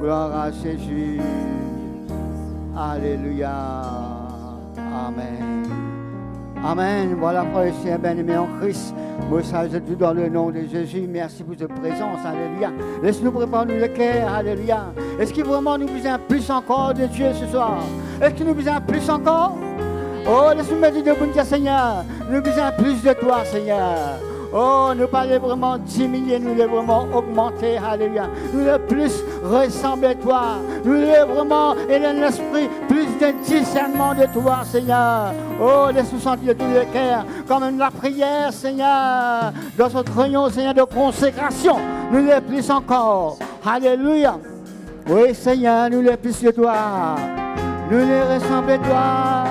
Gloire à Jésus. Alléluia. Amen. Amen. Voilà, frère et sœurs bien-aimés en Christ. Moi, ça, je dis dans le nom de Jésus. Merci pour votre présence. Alléluia. Laisse-nous préparer le cœur. Alléluia. Est-ce que vraiment nous besoin plus encore de Dieu ce soir? Est-ce que nous besoin plus encore? Oh, laisse-nous me dire de bon Dieu, Seigneur. Nous besoin plus de toi, Seigneur. Oh, nous parlons vraiment diminuer, nous voulons vraiment augmenter, alléluia. Nous voulons plus ressembler à toi. Nous voulons vraiment, et dans l'esprit, plus de discernement de toi, Seigneur. Oh, laisse-nous sentir tout le cœur, comme la prière, Seigneur. Dans notre réunion, Seigneur, de consécration, nous voulons plus encore. Alléluia. Oui, Seigneur, nous voulons plus de toi. Nous voulons ressembler à toi,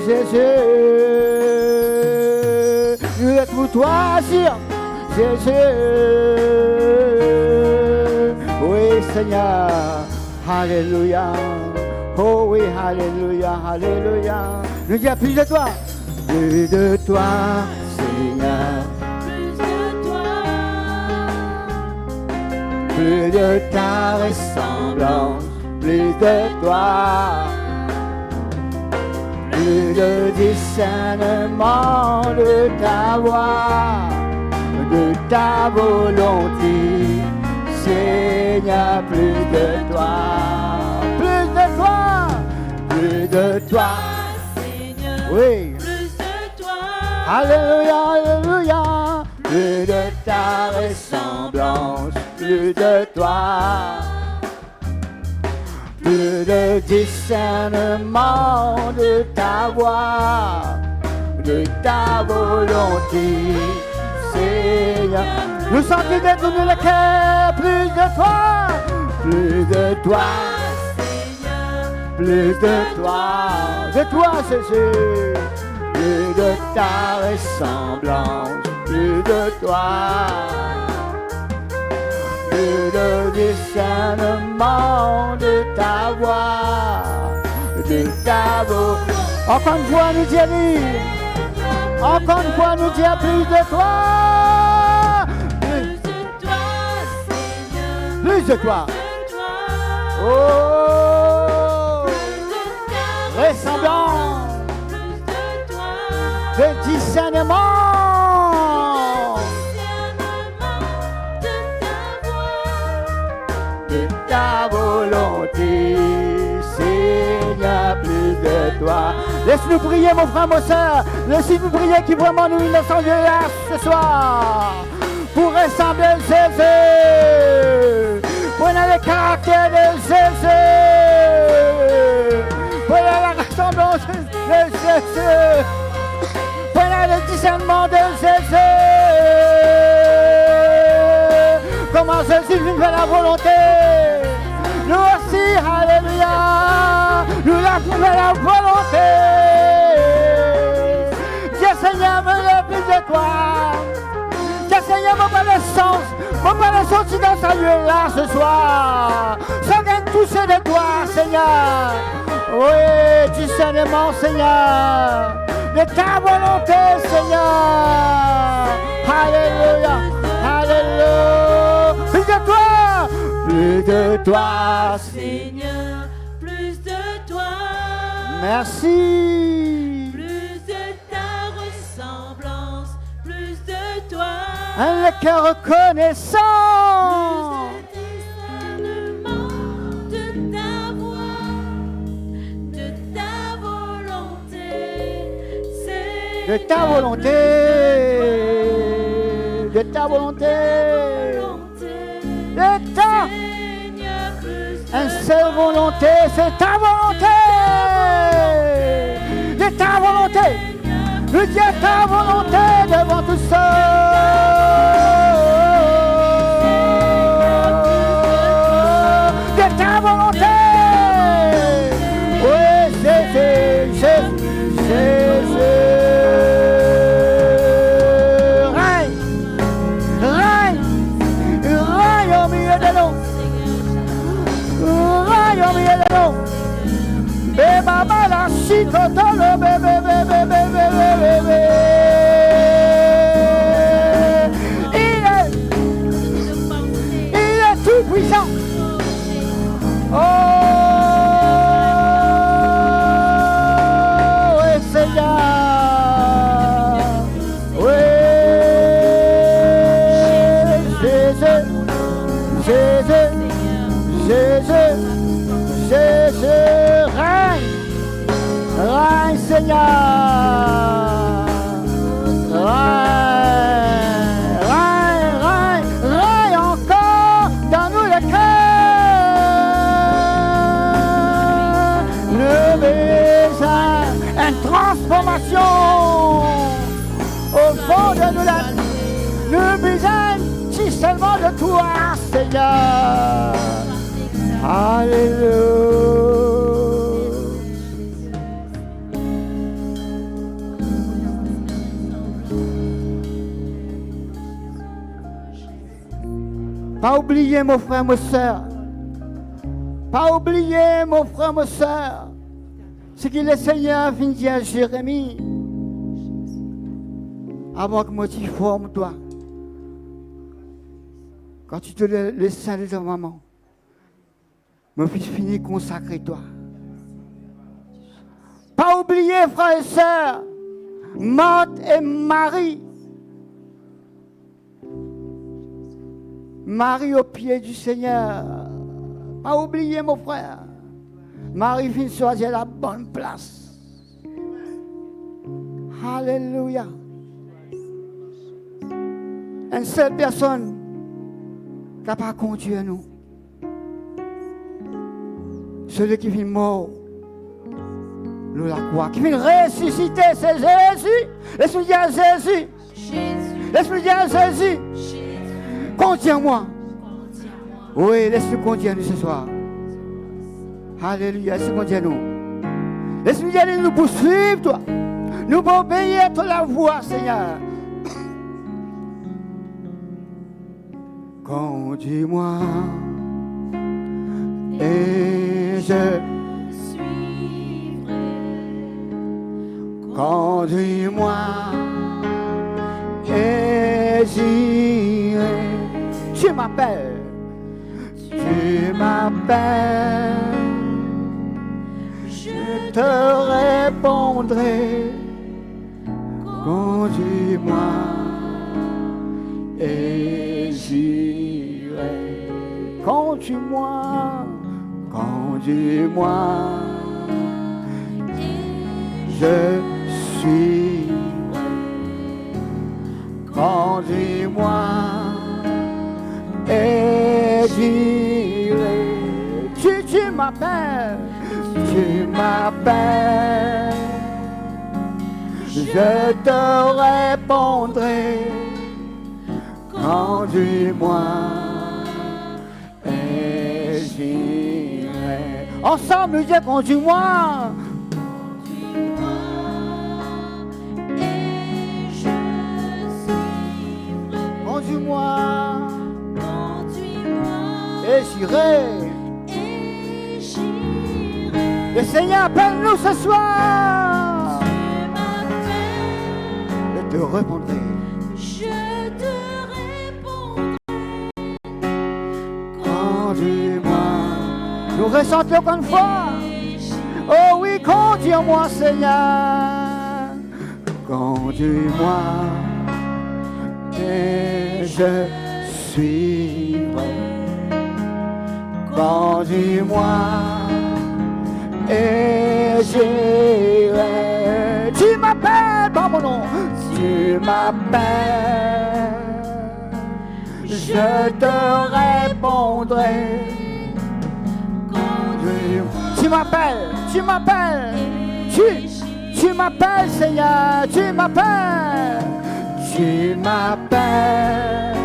Jésus. Nous êtes pour toi, Jésus. Oui, Seigneur. Alléluia. Oh oui, alléluia, alléluia. Nous disons plus de toi. Plus de toi, Seigneur. Plus de toi. Plus de ta ressemblance. Plus de toi. Plus de discernement de ta voix, de ta volonté, Seigneur, plus de toi, plus de toi, plus de toi, Seigneur, oui, plus de toi. Alléluia, alléluia, plus de ta ressemblance, plus de toi. Plus de discernement de ta voix, de ta volonté, Seigneur. Nous sentons détourner le cœur, plus de toi, plus de toi, Seigneur, plus de toi, Jésus, plus de ta ressemblance, plus de toi. Plus de discernement de ta voix, de ta volonté. Encore une fois, nous disons, encore une fois, nous disons plus de toi. plus de toi, Seigneur, Plus de toi. de toi. Oh, Plus de ta ressemblance, plus de toi. de discernement. Ta volonté, Seigneur, plus de toi. Laisse-nous prier, mon frère, mon soeur. Laisse-nous prier qui vraiment nous innocents là ce soir. Pour ressembler à Jésus. Pour le caractère de Jésus. Pour la ressemblance de Jésus. Pour le discernement de Jésus. Comment Jésus lui fait la volonté. Nous aussi, alléluia, nous avons fait la volonté. Dieu Seigneur, me lève plus de toi. Dieu Seigneur, mon Père le sens, mon Père le sorti dans sa lieu là ce soir. Sans qu'un toucher de toi, Seigneur. Oui, discernement, Seigneur, de ta volonté, Seigneur. Alléluia, alléluia. Plus de toi. Plus de toi, Seigneur, plus de toi. Merci. Plus de ta ressemblance, plus de toi. Un cœur reconnaissant. Plus de discernement de ta voix, de ta volonté. De ta volonté. De ta volonté. De ta. Un seul volonté, c'est ta volonté. De ta volonté. Nous disons ta volonté devant tout ça. De ta volonté. Oui, Jésus. Règne au milieu de nous. Règne au milieu de nous. Bébé, la chicotole, bébé. Il est tout puissant. oui, Seigneur. Oui, Jésus, Jésus, Jésus, Jésus, règne, règne, Seigneur. Règne encore dans nous le cœur. Le besoin, une transformation au fond de nous. Le besoin, si seulement de toi, Seigneur. Alléluia. Pas oublier, mon frère, ma soeur. Pas oublier, mon frère, ma soeur. Ce que le Seigneur vient dire à Jérémie. Avant que moi tu formes toi. Quand tu te laisses aller de maman. Mon fils finit consacrer toi. Pas oublier, frères et sœurs. Marthe et Marie. Marie au pied du Seigneur. Pas oublier, mon frère. Marie vient choisir la bonne place. Alléluia. Une seule personne qui n'a pas conduit nous. Celui qui vient mort. Nous la croix. Qui vient ressusciter, c'est Jésus. Laisse-moi dire à Jésus. Laisse-moi dire à Jésus. Contiens-moi. Oui, laisse-nous conduire nous ce soir. Alléluia, laisse-nous conduire nous. Laisse-nous y aller nous poursuivre, toi. Nous pour obéir à la voix, Seigneur. Conduis-moi et je suivrai. Conduis-moi et j'irai. Tu m'appelles, tu m'appelles, je te répondrai. Conduis-moi et j'irai. Conduis-moi, conduis-moi, je suivrai. Conduis-moi et j'irai. Tu m'appelles, tu m'appelles, je te répondrai. Conduis-moi et j'irai. Ensemble, nous disons conduis-moi. Conduis-moi et je suivrai. Conduis-moi. Et j'irai. Le Seigneur appelle-nous ce soir. Je te répondrai. Je te répondrai. Conduis-moi. Nous ressentons encore une fois. Oh oui, conduis-moi, Seigneur. Conduis-moi. Et je suivrai. Conduis-moi et j'irai. Tu m'appelles par mon nom. Tu m'appelles. Je te répondrai. Conduis-moi. Tu m'appelles. Tu m'appelles. Tu m'appelles, Seigneur. Tu m'appelles. Tu m'appelles.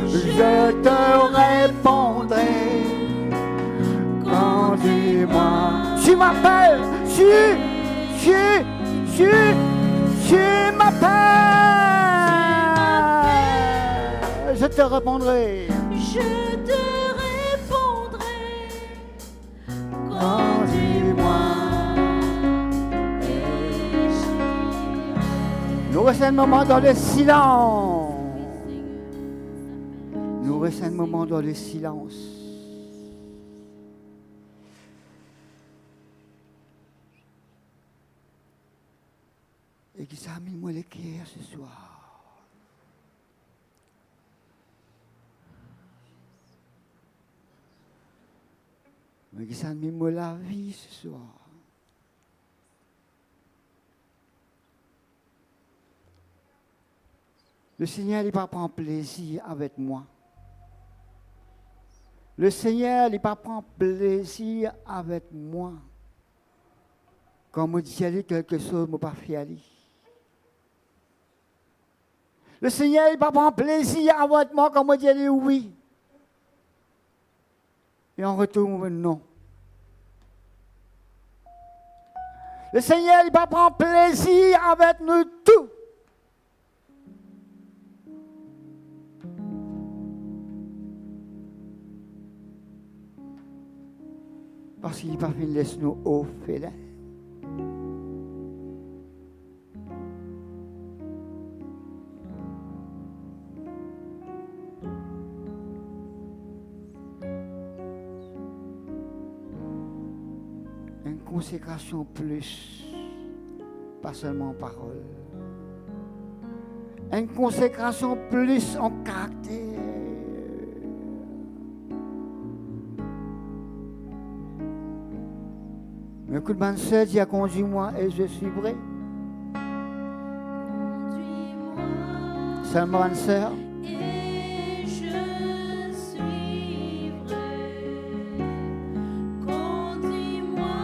Je te répondrai. Conduis-moi. Tu m'appelles. Tu m'appelles. Je te répondrai. Je te répondrai. Conduis-moi. Nous restons un moment dans le silence. Nous restons un moment dans le silence. Examine-moi les cœurs ce soir. Mais examine-moi la vie ce soir. Le Seigneur, il va prendre plaisir avec moi. Le Seigneur, il va prendre plaisir avec moi. Quand je dis quelque chose, je ne pas faire. Le Seigneur, il va prendre plaisir avec moi quand je dis oui. Et en retour, on dit non. Le Seigneur, il va prendre plaisir avec nous tous. Parce qu'il va finir laisser nous au félin. Une consécration plus, pas seulement en parole. Une consécration plus en caractère. Mais que le man seul dit, conduis-moi et je suivrai. Conduis-moi Seulement man sœur. et je suivrai. Conduis-moi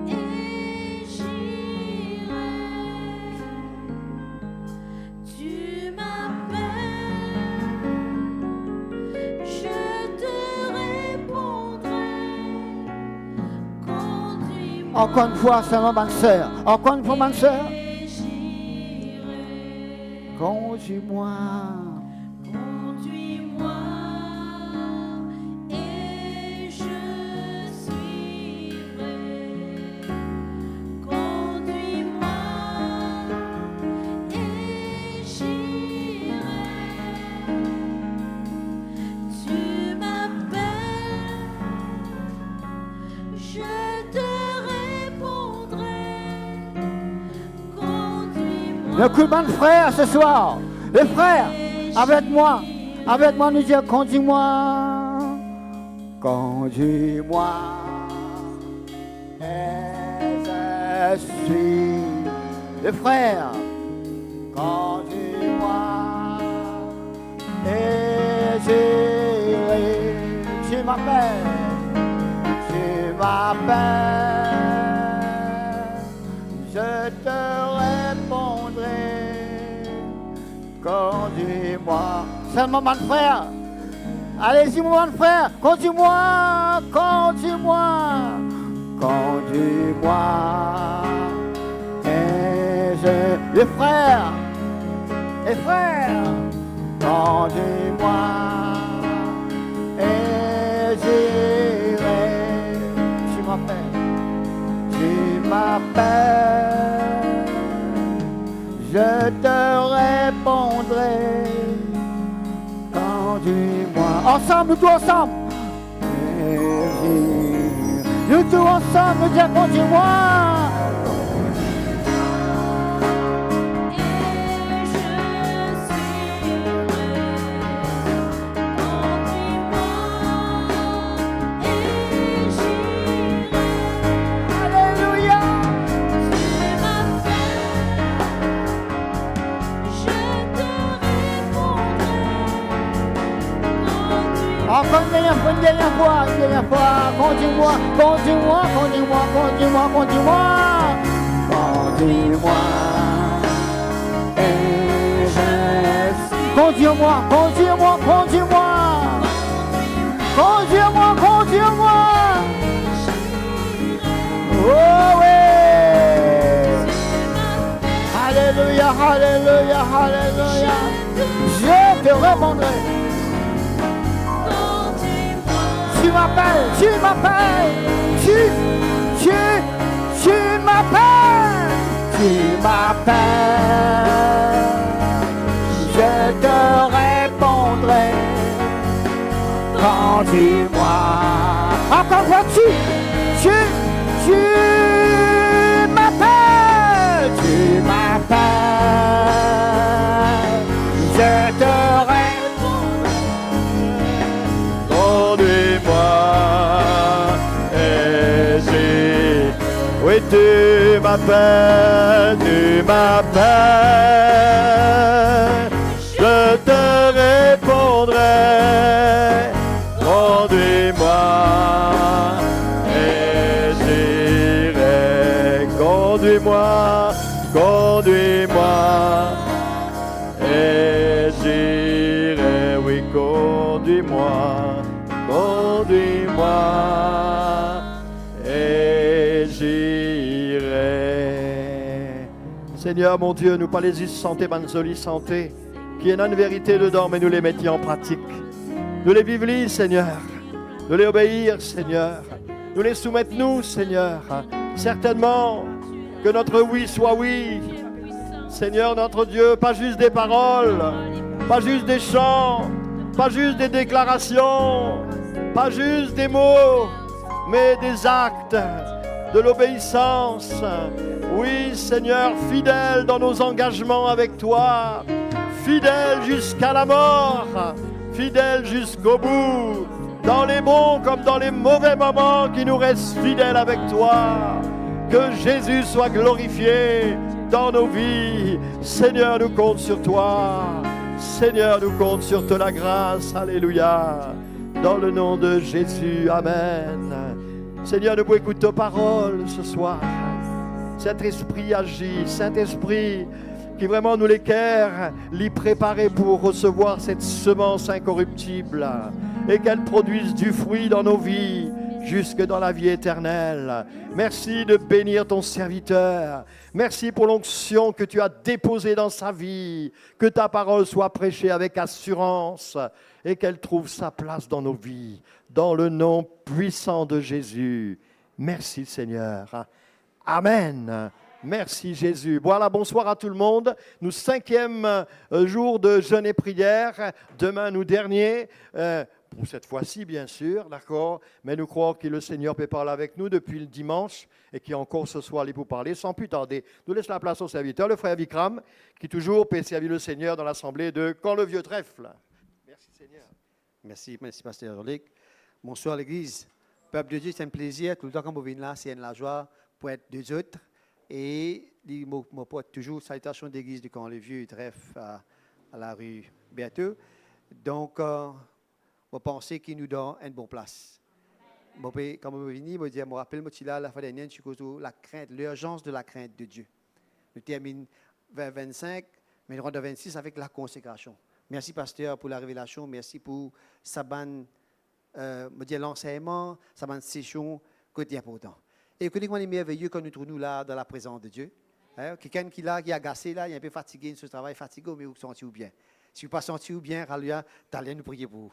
et j'irai. Tu m'appelles, je te répondrai. Conduis-moi Encore une fois, seulement man sœur. Encore une fois, man sœur. et j'irai. Conduis-moi. Conduis-moi et je suivrai. Conduis-moi et j'irai. Tu m'appelles, je te répondrai. Conduis-moi. Le coup de main de frère ce soir. Les frères, avec moi, nous dire conduis-moi, conduis-moi, et je suis. Les frères, conduis-moi, et j'irai. Tu m'appelles, je te répondrai. Conduis-moi. Seulement, mon frère. Allez-y, mon frère. Conduis-moi. Conduis-moi. Conduis-moi. Et je. Les frères. Les frères. Conduis-moi. Et j'irai. Tu m'appelles. Tu m'appelles. Je te répondrai, conduis-moi. Ensemble, nous tous ensemble. Nous tous ensemble, nous disons conduis-moi. Et je suivrai. Conduis-moi et j'irai. Alléluia. Tu m'appelles, je te répondrai. Conduis-moi. Encore une dernière fois. Conduis-moi, conduis-moi, conduis-moi, conduis-moi, conduis-moi. Conduis-moi. Et je suis. Conduis-moi, conduis-moi, conduis-moi. Conduis-moi, conduis-moi. Oh oui. Alléluia, alléluia, alléluia. Je te répondrai. Tu m'appelles, tu m'appelles, tu m'appelles, tu m'appelles. Je te répondrai. Conduis-moi. Encore vois-tu, tu m'appelles, tu m'appelles, je te répondrai. Conduis-moi et j'irai. Conduis-moi, conduis-moi et j'irai. Oui, conduis-moi, conduis-moi et j'irai. Seigneur mon Dieu, nous parlons de santé, banzoli santé, qui est une vérité dedans, mais nous les mettions en pratique. Nous les vivons, Seigneur. Nous les obéir, Seigneur. Nous les soumettre, nous, Seigneur. Certainement que notre oui soit oui. Seigneur, notre Dieu, pas juste des paroles, pas juste des chants, pas juste des déclarations, pas juste des mots, mais des actes, de l'obéissance. Oui, Seigneur, fidèle dans nos engagements avec toi, fidèle jusqu'à la mort, fidèle jusqu'au bout, dans les bons comme dans les mauvais moments, qui nous restent fidèles avec toi. Que Jésus soit glorifié dans nos vies. Seigneur, nous compte sur toi. Seigneur, nous compte sur ta grâce. Alléluia. Dans le nom de Jésus. Amen. Seigneur, nous pouvons écouter ta parole ce soir. Saint-Esprit agit. Saint-Esprit qui vraiment nous l'équerre, l'y préparer pour recevoir cette semence incorruptible et qu'elle produise du fruit dans nos vies jusque dans la vie éternelle. Merci de bénir ton serviteur. Merci pour l'onction que tu as déposée dans sa vie. Que ta parole soit prêchée avec assurance et qu'elle trouve sa place dans nos vies. Dans le nom puissant de Jésus. Merci Seigneur. Amen. Merci Jésus. Voilà, bonsoir à tout le monde. Nous 5e jour de jeûne et prière. Demain, nous dernier. Pour cette fois-ci, bien sûr, d'accord. Mais nous croyons que le Seigneur peut parler avec nous depuis le dimanche et qui encore ce soir allait vous parler. Sans plus tarder, nous laissons la place au serviteur, le frère Vikram, qui toujours peut servir le Seigneur dans l'assemblée de Quand le vieux trèfle. Merci Seigneur. Merci Pasteur Luc. Bonsoir l'Église. Peuple de Dieu, c'est un plaisir. Tout le temps quand vous venez là, c'est la joie pour être deux autres. Et il me porte toujours salutation d'église de Quand le vieux trèfle à la rue Béateux. Donc, je pense qu'il nous donne une bonne place. Quand je suis venu, je me rappelle la fois dernière, la crainte, l'urgence de la crainte de Dieu. Nous terminons vers 25, mais nous rentrons à 26 avec la consécration. Merci, pasteur, pour la révélation. Merci pour l'enseignement, sa session, côté important. Et écoutez-moi, c'est merveilleux quand nous trouvons là dans la présence de Dieu. Quelqu'un qui est agacé, là, il est un peu fatigué, ce travail fatigué, mais vous vous sentez bien. Si vous ne vous sentez pas bien, alléluia, t'allez nous prier pour vous.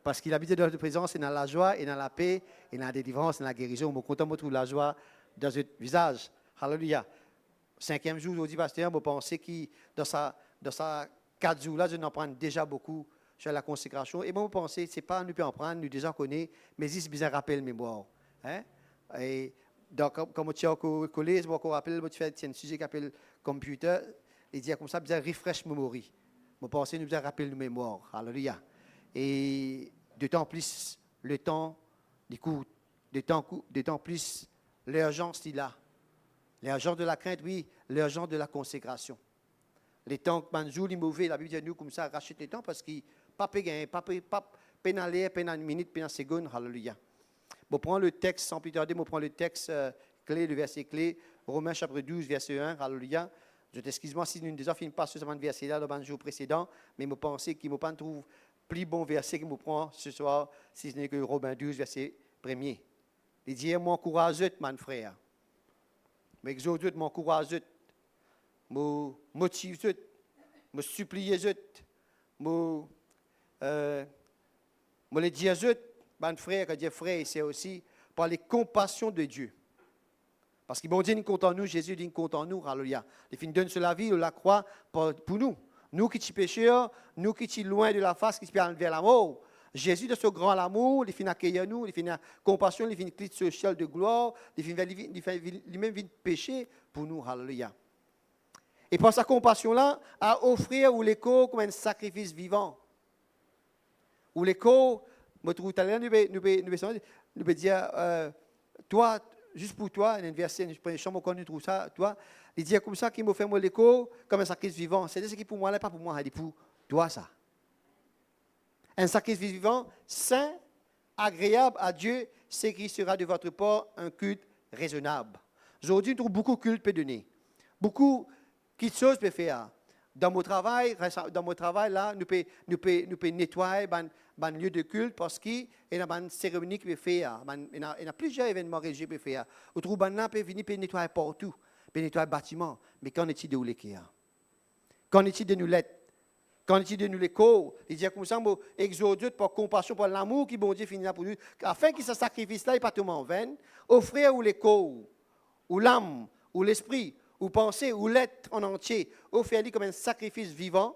Parce qu'il habite dans notre présence, et dans la joie, et dans la paix, et dans la délivrance, et dans la guérison. Je suis content de trouver la joie dans votre visage. Alléluia. 5e jour, aujourd'hui, pasteur, je pense que dans sa 4 jours là, je n'en prends déjà beaucoup sur la consécration. Et moi, je pense que ce n'est pas nous pouvons en prendre, nous déjà connaissons, mais c'est bien un rappel mémoire. Et donc, comme tu as collé, je me rappelle, tu fais un sujet qui s'appelle computer, et dit comme ça, bien refresh memory. Je pense que nous devons rappeler nos mémoires. Alléluia. Et d'autant plus le temps, d'autant plus l'urgence qu'il a. L'urgence de la crainte, oui, l'urgence de la consécration. Les temps que Manjou, les mauvais, la Bible dit nous comme ça, rachète les temps parce qu'il pas gagné, pas pénalé, pénal minute, pénal seconde. Alléluia. Je prends le texte sans plus tarder, je prends le texte clé, le verset clé, Romains chapitre 12, verset 1. Alléluia. Je t'excuse-moi si nous ne déjà pas sur ce verset-là le jour précédent, mais je pense qu'il ne trouve plus bon verset que je prends ce soir, si ce n'est que Romains 12, verset 1er. Il dit, mon courage, mon frère. M'exhorte, mon courage, me motive, me supplie, me le dire, mon frère, que Dieu frère, c'est aussi par les compassions de Dieu. Parce que bon Dieu nous compte en nous, Jésus dit nous compte en nous, alléluia. Il donne sur la vie, la croix pour nous. Nous qui sommes pécheurs, nous qui sommes loin de la face, qui sommes vers la mort. Jésus, de ce grand amour, il finit accueillir nous, il finit compassion, il finit clic sur le ciel de gloire, il finit lui-même péché pour nous, alléluia. Et par sa compassion-là, à offrir ou l'écho comme un sacrifice vivant. Ou l'écho, nous pouvons dire, toi, juste pour toi, un verset, je prends chambre connu tout ça, toi, il dit comme ça qu'il m'a fait mon l'écho comme un sacrifice vivant. C'est ce qui pour moi là, pas pour moi, il dit pour toi ça. Un sacrifice vivant, saint, agréable à Dieu, c'est qui sera de votre part un culte raisonnable. Aujourd'hui, nous trouvons beaucoup de cultes peut donner. Beaucoup de choses peut faire. Dans mon travail là, nous pouvons nettoyer un lieu de culte parce qu'il y a une cérémonie qui peut faire. Il y a plusieurs événements religieux qui peuvent faire. Nous trouvons que nous pouvons nettoyer partout, peut nettoyer le bâtiment. Mais qu'en est-il de où les kia? Qu'en est-il de nous l'être? Qu'en est-il de nous les corps? Il dit comme ça, exode par compassion, par l'amour qui bon Dieu finira pour nous, afin que ce sacrifice-là n'est pas tout en vain, offrir ou les corps, ou l'âme, ou l'esprit, ou penser, ou l'être en entier, offrir-lui comme un sacrifice vivant,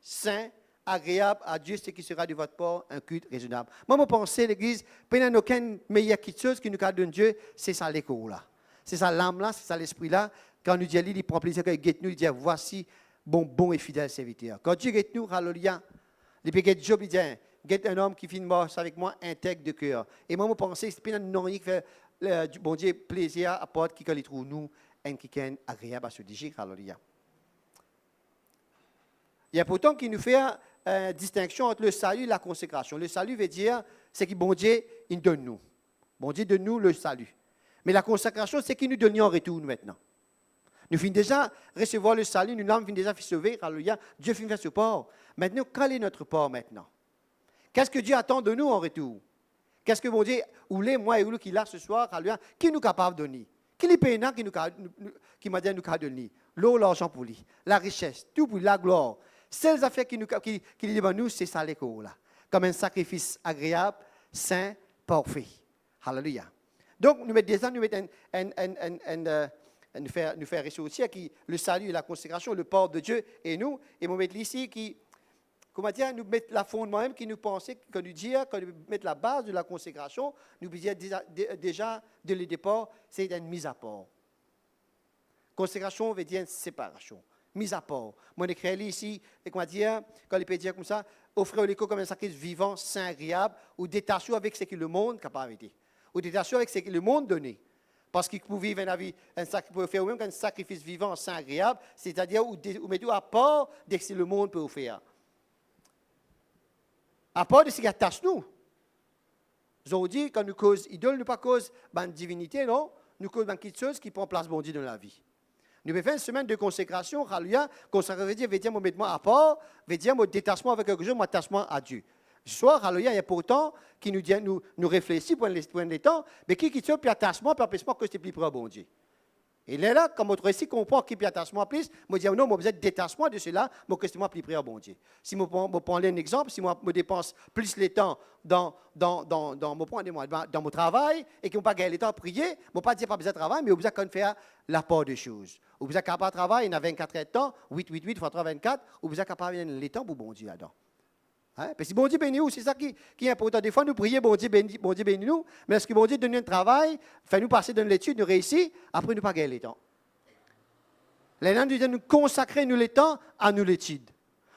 saint, agréable à Dieu, ce qui sera de votre part un culte raisonnable. Moi, je pense l'Église, il n'y a aucune meilleure chose qui nous donne Dieu, c'est ça l'écho là. C'est ça l'âme là, c'est ça l'esprit là. Quand nous disons, il prend plaisir, quand il guette nous, il dit, voici bon et fidèle serviteur. Quand Dieu guette nous, alléluia, il peut guette Job, il dit, guette un homme qui finit mort avec moi, intègre de cœur. Et moi, je pense que c'est pas un nom qui fait du bon Dieu plaisir à porte qui il trouve nous, un qui est agréable à se dire, alléluia. Il y a pourtant qui nous fait une distinction entre le salut et la consécration. Le salut veut dire, c'est que bon Dieu, il donne nous. Bon Dieu donne nous le salut. Mais la consécration, c'est qu'il nous donne en retour maintenant. Nous finissons déjà recevoir le salut, nous l'âme finit déjà fait sauver, alléluia. Dieu finit faire ce port. Maintenant, quel est notre port maintenant? Qu'est-ce que Dieu attend de nous en retour? Qu'est-ce que mon Dieu, ou les moi et vous qui là ce soir, alléluia, qui nous capable de donner? Qui les paye qui m'a dit nous capable de donner? L'eau, l'argent pour lui, la richesse, tout pour lui, la gloire. Celles affaires qui demandent nous, c'est ça l'écho là. Comme un sacrifice agréable, saint, parfait. Alléluia. Donc, nous mettons nous faire ressortir qui le salut et la consécration, le port de Dieu et nous, et nous mettre ici qui, comment dire, nous mettre la fondement même qui nous pensait, que nous dire, que nous mettre la base de la consécration, nous dire déjà dès le départ, c'est une mise à part. Consécration veut dire une séparation, mise à part. Moi, j'écris ici, et comment dire, quand il peut dire comme ça, offrir l'écho comme un sacrifice vivant, saint, agréable, ou détaché avec ce que le monde capable de ou détaché avec ce que le monde donnait. Parce qu'il peut vivre une vie, peut faire même un sacrifice vivant, saint, agréable, c'est-à-dire où mettez à part de ce que le monde peut offrir. À part de ce qui attache nous. Aujourd'hui, quand nous causons idole, nous pas cause une divinité, non? Nous causons quelque chose qui prend place bon Dieu dans la vie. Nous pouvons faire une semaine de consécration, alléluia, consécration veut dire mon mettement à part, veut dire mon détachement avec quelque chose, mon attachement à Dieu. Ce soir, alléluia, il y a pourtant qui nous dit, nous réfléchit pour les temps, mais qui tient plus attachement, puis empêchement que c'est plus près à bon Dieu. Et là, quand notre récit comprend qui plus attachement plus, moi dis non, moi besoin de détachement de cela, moi que c'est moi plus près à bon Dieu. Si moi prends un exemple, si moi me dépense plus le temps dans mon travail et que moi pas gagner le temps à prier, moi pas dire pas besoin de travail, mais besoin de faire la part des choses. Ou besoin capable de travailler, il y a 24 heures de temps, 8 fois 3 24, ou besoin capable de le temps pour bon Dieu là-dedans. Hein? Parce que bon Dieu bénit nous, c'est ça qui est important. Des fois, nous prions, bon Dieu bénit nous, mais est-ce que bon Dieu donne un travail, fait nous passer dans l'étude, nous réussir, après nous pas gagner le temps. Les gens nous disent, nous consacrer nous le temps à nous l'étude.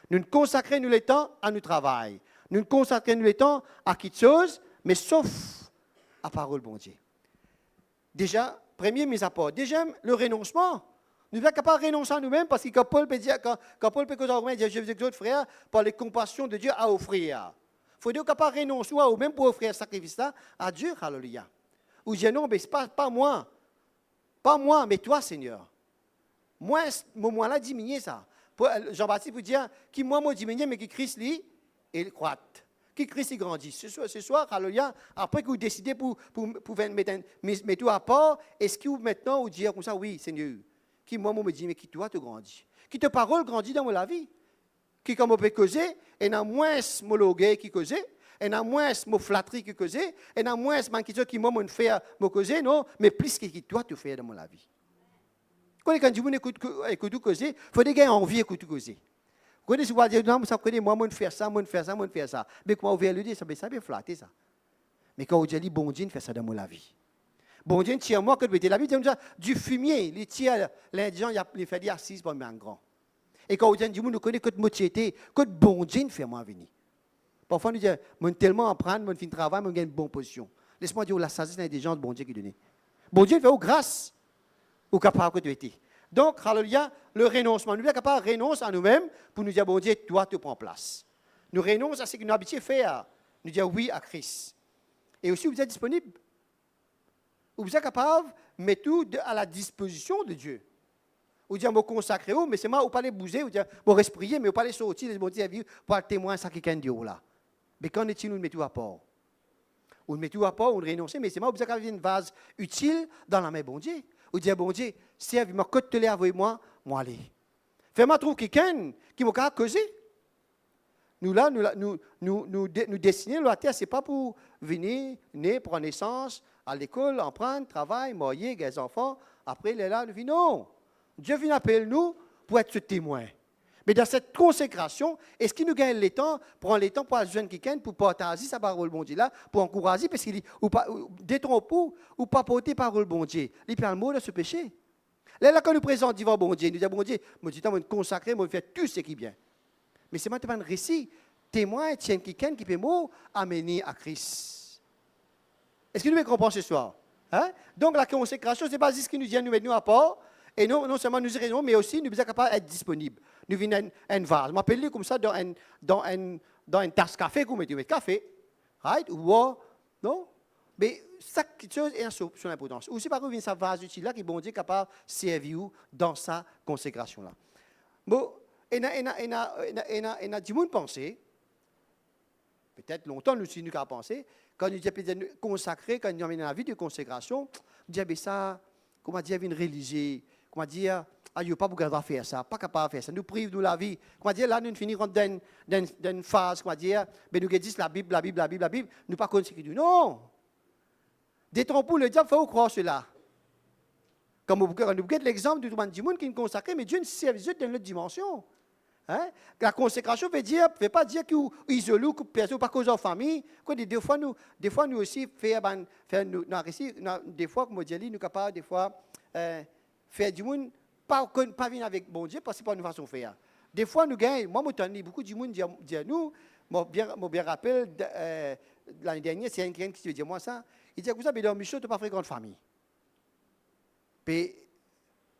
Nous consacrer nous le temps à nous travail. Nous consacrer nous le temps à quelque chose, mais sauf à parole bon Dieu. Déjà, premier mise à part. Deuxième, le renoncement. Nous ne sommes pas capables de renoncer à nous-mêmes parce que quand Paul peut dire, je vous exhorte, frère, par les compassions de Dieu à offrir. Il faut dire qu'on ne renoncer à nous-mêmes pour offrir un sacrifice-là à Dieu, alléluia. Ou dire non, mais ce n'est pas moi. Pas moi, mais toi, Seigneur. Moi là, diminuer ça. Jean-Baptiste peut dire, qui moi diminuer, mais qui Christ, lui, il croît. Qui Christ, il grandit. Ce soir, alléluia, après que vous décidez pour mettre tout à part, est-ce que vous maintenant, vous dire comme ça, oui, Seigneur. Qui moi me dit, mais qui toi te grandit. Qui te parole grandit dans la vie. Qui comme on peut causer, et n'a moins mon loguet qui causait, et n'a moins mon flatterie qui causait, et n'a moins quelque chose qui moi me fait me causer, non, mais plus que qui toi te fait dans la vie. Quand tu écoutes causer, il faut des gars envie d'écouter causer. Quand tu vas dire, non, ça connaît, moi, je fais ça. Mais comment vous le dire, ça bien flatter ça. Mais quand vous dites, bon Dieu, fait ça dans la vie. Bon Dieu, tire-moi que la vie, du fumier, les tire, l'indigent, il fait des assises pour un grand. Et quand vous dites, nous connaissons que de moitié, que de bon Dieu fait moi venir. Parfois, nous disons, tellement apprendre, je fais un travail, je gagne une bonne position. Laisse-moi dire, la sagesse, il y a des gens de bon Dieu qui donnent. Bon Dieu fait aux grâce, au capable que tu étais. Donc, alléluia, le renoncement. Nous sommes capables de renoncer à nous-mêmes pour nous dire, bon Dieu, toi, tu prends place. Nous renonçons à ce que nous habituons à faire. Nous dire oui à Christ. Et aussi, vous êtes disponible. Vous êtes capable de mettre tout à la disposition de Dieu. Vous dites, vous consacrez, mais c'est moi, vous pas les bouger, vous dites, vous respirer, mais vous pas les sortir, vous dites, pour être témoin de ça qui est là. Mais quand est-il, nous le mettons à part? Ou le mettons à part, ou le renoncer, mais c'est moi, vous avez une vase utile dans la main, bon Dieu. Vous dites, bon Dieu, servez-moi, côte télé avec moi, moi aller. Fais-moi trouver quelqu'un qui m'a causé. Nous dessiner la terre, ce n'est pas pour venir, prendre naissance, à l'école, emprunter, travail, marier, des enfants. Après, il est là, nous vit non. Dieu vient appeler nous pour être ce témoin. Mais dans cette consécration, est-ce qu'il nous gagne le temps, prend le temps pour ajouter quelqu'un, pour partager sa parole bon Dieu là, pour encourager, parce qu'il dit, ou pas, détromper, ou pas porter parole bon Dieu. Il prend le mot de ce péché. Là, quand nous présentons devant bon Dieu, nous disons, bon Dieu, moi, je vais consacrer, moi, je vais faire tout ce qui est bien. Mais c'est maintenant un récit, témoin, tiens, quelqu'un qui peut amener à Christ. Est-ce que nous comprenons ce soir? Hein? Donc, la consécration, ce n'est pas juste ce qui nous dit, nous mettons à part, et non seulement nous irons, mais aussi nous sommes capables d'être disponibles. Nous venons un vase. Je m'appelle comme ça dans une tasse café, vous mettez café. Right? Ou non? Mais chaque chose est son importance. Aussi, par contre, il y a un vase utile là qui est bon Dieu capable de servir dans sa consécration là. Bon, il y a du monde penser, peut-être longtemps nous sommes capables de penser, quand nous disons consacrer, quand nous sommes dans la vie de consécration, nous disons ça, comment dire, une religion, comment dire, ah, il n'y a pas beaucoup de faire ça, pas capable de faire ça, nous privons de la vie, comment dire, là nous finissons dans une phase, comment dire, mais nous disons la Bible, nous pas consacrer du non. Détrompons le diable, il faut croire cela. Comme nous avons l'exemple de tout le monde qui est consacré, mais Dieu ne sert dans notre dimension. Hein? La consécration ne veut pas dire qu'il est isolé ou personne pas cause en famille. Des fois, nous aussi faisons des fois, comme je dis, nous sommes capables de faire du monde, pas venir avec bon Dieu, parce que ce n'est pas une façon de faire. Des fois, nous gagnons, moi, beaucoup de monde dit à nous, je me rappelle, l'année dernière, c'est quelqu'un qui dit moi ça, il dit, vous savez, dans Michel, tu n'as pas fréquenté famille. Puis,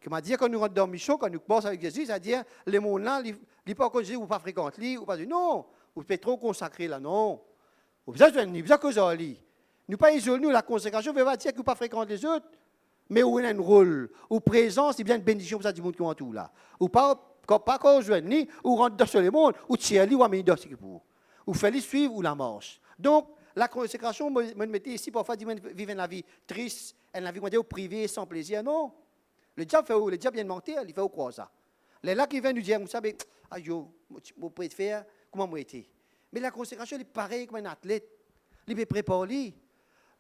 comme on dit, quand nous rentrons dans Michon, quand nous commençons avec Jésus, c'est-à-dire, les mots là, ils ne pas encore Jésus, ou pas fréquenter, ou pas dire, non, vous pouvez trop consacrer là, non. Vous avez besoin de cause lui. Nous pas isolés, nous, la consécration ne veut pas dire que vous ne pas fréquenter les autres, mais vous avez un rôle, ou présence, c'est bien une bénédiction pour ça du monde qui entoure là. Ou pas quand vous joignez, ou rentre dans le monde, ou tiens-lui, ou amenez dans ce qu'il faut. Ou faites-lui suivre, ou la marche. Donc, la consécration, je me mettais ici, parfois, vivre une vie triste, une vie privée, sans plaisir, non. Le diable vient de mentir, il fait au quoi ça. Les là qui viennent nous dire, vous savez, aïe, je préfère, comment moi été. Mais la consécration, elle est pareille comme un athlète. Il peut préparer,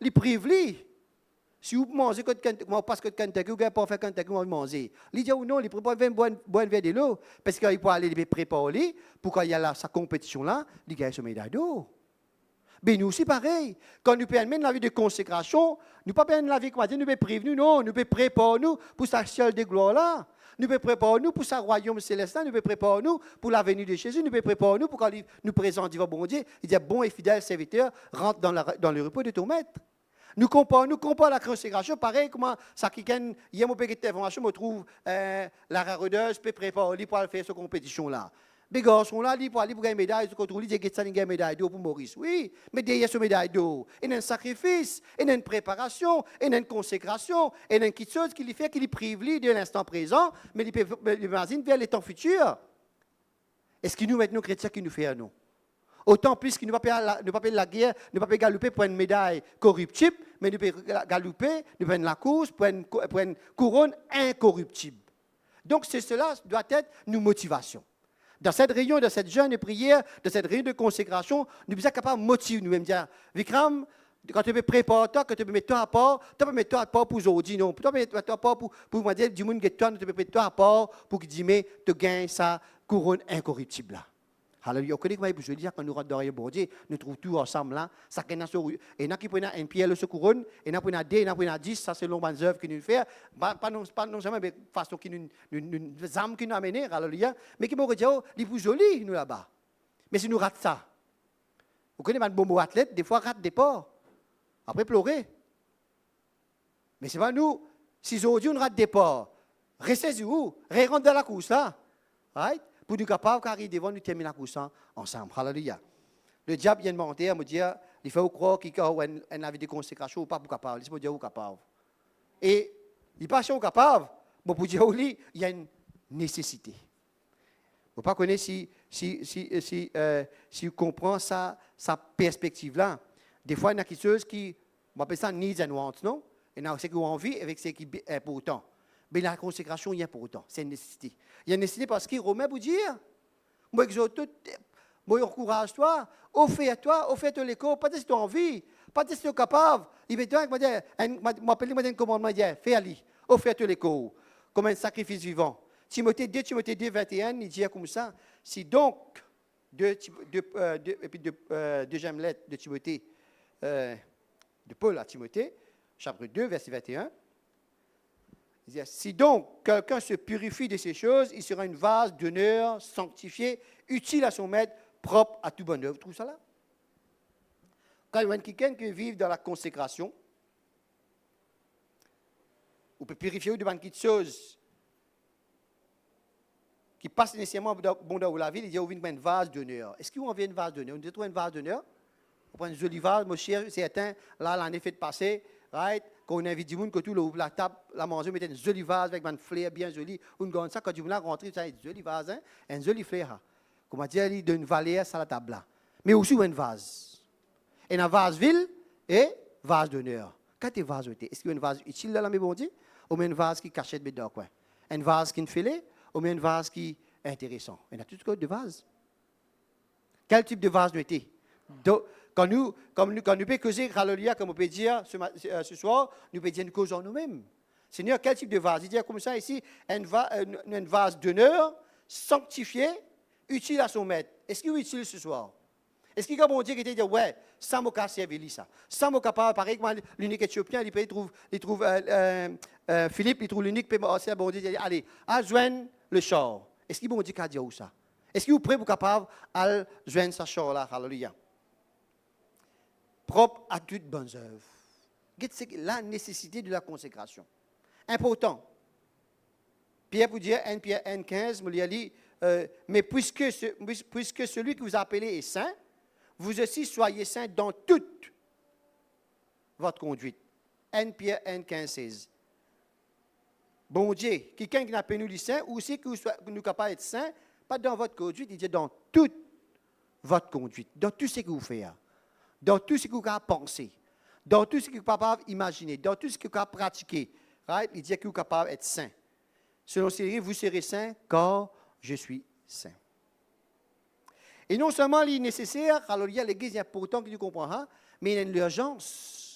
il prive lui. Si vous mangez parce que Kentucky, vous ne pouvez pas faire Kentucky, vous mangez. Il dit, non, il prépare boire un verre de l'eau. Parce qu'il peut aller préparer pour qu'il y a sa compétition là, il gagne sa médaille d'eau. Mais nous aussi, pareil. Quand nous permettons la vie de consécration, nous ne pouvons pas la vie comme nous pouvons prévenir, non, nous pouvons préparer nous pour sa ciel de gloire là. Nous pouvons préparer nous pour sa royaume céleste là. Nous pouvons préparer nous pour la venue de Jésus. Nous pouvons préparer nous pour quand il nous présente devant bon Dieu. Il dit, bon et fidèle serviteur, rentre dans le repos de ton maître. Nous comparons la consécration, pareil, comment ça qui gagne, il y a mon petit information, je trouve la rareuse peut préparer pour faire cette compétition là. Les garçons là, pour aller pour gagner une médaille, ils contrôlent, ils disent qu'ils gagnent une médaille d'eau pour Maurice. Oui, mais derrière cette médaille d'eau, il y a un sacrifice, il y a une préparation, il y a une consécration, il y a une petite chose qui lui fait qu'il prive de l'instant présent, mais il peut imaginer vers les temps futurs. Est-ce que nous, maintenant, chrétiens, qui nous fait à nous? Autant plus que nous ne pouvons pas la guerre, nous ne pouvons pas galoper pour une médaille corruptible, mais nous pouvons galoper, nous pouvons la course pour une couronne incorruptible. Donc, cela doit être nos motivations. Dans cette réunion, dans cette jeûne de prière, dans cette réunion de consécration, nous sommes capables de motiver nous-mêmes. Dire, Vikram, quand tu peux préparer toi, quand tu peux mettre toi à part, tu peux mettre toi à part pour aujourd'hui, non. Tu peux mettre toi à part pour moi dire, du monde que toi, tu peux mettre toi à part pour que tu gagnes sa couronne incorruptible là. Alléluia. Vous connaissez je veux dire, quand nous rentrons dans le bon Dieu, nous trouvons tout ensemble là. Et il y a qui prennent une pierre sur couronne, et il y a qui prennent 2, il y a qui prennent 10, ça c'est l'ombre œuvre que nous faisons. Pas non seulement de façon qui nous âmes qui nous amènent, alléluia, mais qui m'ont dit, oh, il est plus joli nous là-bas. Mais si nous ratons ça, vous connaissez un bon mot athlète, des fois rate des ports, après pleurer. Mais ce n'est pas nous. Si aujourd'hui on rate départ, restez où? Rentrez dans la course là. Right? Pour nous capables d'arriver devant nous terminer la course ensemble. Hallelujah. Le diable vient de monter, me dire, il faut croire qu'il y a une vie de consécration ou pas pour capable. Il faut dire capable. Et il pas capable, mais pour dire il y a une nécessité. Vous ne pas connaître si vous comprenez sa perspective-là. Des fois, il y a quelque chose qui, on appelle ça needs and wants, non? Il y a ce qui ont envie avec ce qui est important. Mais la consécration, il y a important. C'est une nécessité. Il y a une nécessité parce qu'il remet pour dire, moi, exhorte, moi, encourage-toi, offre-toi l'écho, pas si tu as envie, pas si tu es capable. Il veut dire, m'appeler un commandement, fais-le, offre-toi l'écho, comme un sacrifice vivant. Timothée 2, 21, il dit comme ça, si donc, deuxième lettre de Timothée, de Paul à Timothée, chapitre 2, verset 21, il dit, si donc quelqu'un se purifie de ces choses, il sera une vase d'honneur, sanctifié, utile à son maître, propre à tout bonne œuvre. Vous trouvez ça là? Quand il y a quelqu'un qui vit dans la consécration, on peut purifier de beaucoup de choses qui passent nécessairement dans la ville, il dit, on vient une vase d'honneur. Est-ce qu'on vient une vase d'honneur? On dit, trouve une vase d'honneur? On prend une jolie vase, mon cher, c'est certain, là, l'année fait passer, right? Quand on invite du monde, quand tout ouvre la table, la manger, on met une jolie vase avec un flair bien joli. On gagne ça, quand du monde rentre, ça une jolie vase, hein? Un joli flair. Comme on dit, il donne une valeur à la table là. Mais aussi une vase. Et une vase ville et vase d'honneur. Quand tu es vase, est-ce qu'il y a une vase utile là, mais bon Dieu? Ou bien une vase qui cachette dedans, quoi? Une vase qui est filée, ou bien une vase qui est intéressant. Il y a toutes sortes de vases. Quel type de vase nous était? Quand nous pouvons causer, hallelujah, comme on peut dire ce soir, nous pouvons dire une cause en nous-mêmes. Seigneur, quel type de vase? Il dit comme ça ici, une vase d'honneur, sanctifié, utile à son maître. Est-ce qu'il est utile ce soir? Est-ce qu'il y a bon Dieu qui te dit, ouais, ça m'a servi ça. Ça m'a capable, pareil que l'unique éthiopien, il trouve Philippe, il trouve l'unique, c'est bon Dieu, il dit, allez, à joindre le char. Est-ce qu'il bon Dieu qui a dit où ça? Est-ce qu'il est prêt pour capable à joindre ce char-là? Hallelujah. Propre à toutes bonnes œuvres. C'est la nécessité de la consécration. Important. Pierre vous dire, Pierre 1,15, vous dit, mais puisque celui que vous appelez est saint, vous aussi soyez saints dans toute votre conduite. Pierre 1,15, 16. Bon Dieu, quelqu'un qui n'a pas nous saint, ou aussi que nous sommes capables d'être saints, pas dans votre conduite, il dit dans toute votre conduite, dans tout ce que vous faites, dans tout ce que vous avez pensé, dans tout ce que vous êtes capable d'imaginer, dans tout ce que vous avez pratiqué. Right? Il dit que vous êtes capable d'être saint. Selon ces livres, vous serez saint, car je suis saint. Et non seulement il est nécessaire, alors il y a l'église, il y a pourtant que tu comprends, mais il y a une urgence.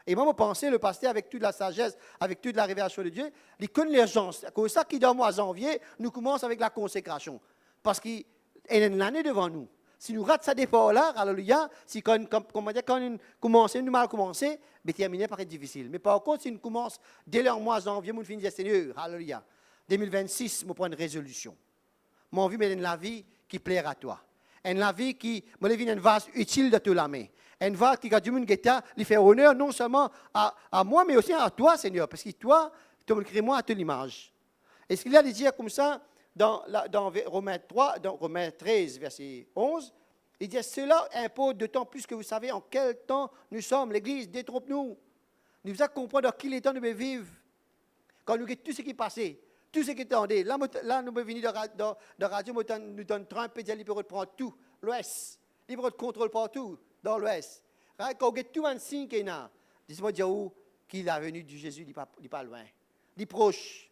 Et moi, je pensais, le pasteur, avec toute la sagesse, avec toute la révélation de Dieu, il connaît l'urgence. C'est pour ça qu'il, dans le mois de janvier, nous commençons avec la consécration. Parce qu'il y a une année devant nous. Si nous ratons ça départ-là, alléluia, si quand nous commençons, nous mal commencé, mais terminer paraît difficile. Mais par contre, si nous commençons dès le mois de janvier, nous finissons, Seigneur, alléluia, 2026, nous prenons une résolution. Mon vie, c'est une vie qui plaira à toi. Une vie qui, moi, une vase utile de toute la main. Une vase qui, quand du monde lui fait honneur non seulement à moi, mais aussi à toi, Seigneur. Parce que toi, tu me crées moi à ton image. Et ce qu'il y a de dire comme ça, dans Romains 13, verset 11, il dit, cela impose d'autant plus que vous savez en quel temps nous sommes. L'Église, détrompe-nous. Nous devons comprendre dans quel temps nous devons vivre. Quand nous avons tout ce qui est passé, tout ce qui est attendé. Là, nous sommes venus de radio, nous donne Trump, et il peut prendre tout, l'Ouest. Il peut contrôle partout, dans l'Ouest. Quand on a tout un signe qu'il y a, dis-moi où qu'il est venu du Jésus, il n'est pas loin. Il est proche.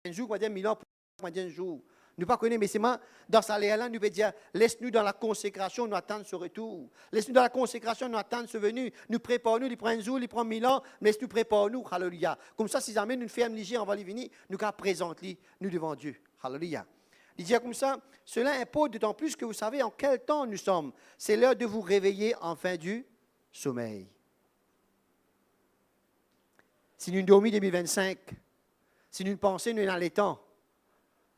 Un jour, on va dire 1000 ans, on va dire un jour. Nous ne pas connaître, mais c'est dans sa là, nous pouvons dire, laisse-nous dans la consécration, nous attendre ce retour. Laisse-nous dans la consécration, nous attendre ce venu. Nous préparons-nous, il prend un jour, il prend 1000 ans, mais laisse-nous préparer-nous, hallelujah. Comme ça, si jamais nous faisons léger avant de venir, nous présentons nous devant Dieu, hallelujah. Il dit comme ça, cela impose d'autant plus que vous savez en quel temps nous sommes. C'est l'heure de vous réveiller enfin du sommeil. Si nous dormons 2025, si nous pensons, nous sommes dans les temps,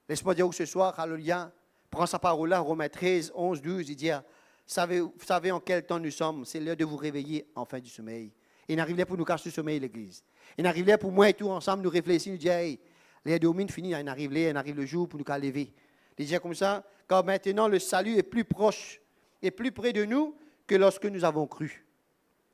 laisse-moi dire ce soir, alléluia, prends sa parole-là, Romains 13, 11, 12, il dit, vous savez en quel temps nous sommes, c'est l'heure de vous réveiller enfin du sommeil. Il arrive là pour nous cacher le sommeil, l'église. Il arrive là pour moi et tout ensemble, nous réfléchir, nous dire, hey, les domines finis, il arrive là, il arrive le jour pour nous lever. Il dit comme ça, car maintenant le salut est plus proche et plus près de nous que lorsque nous avons cru.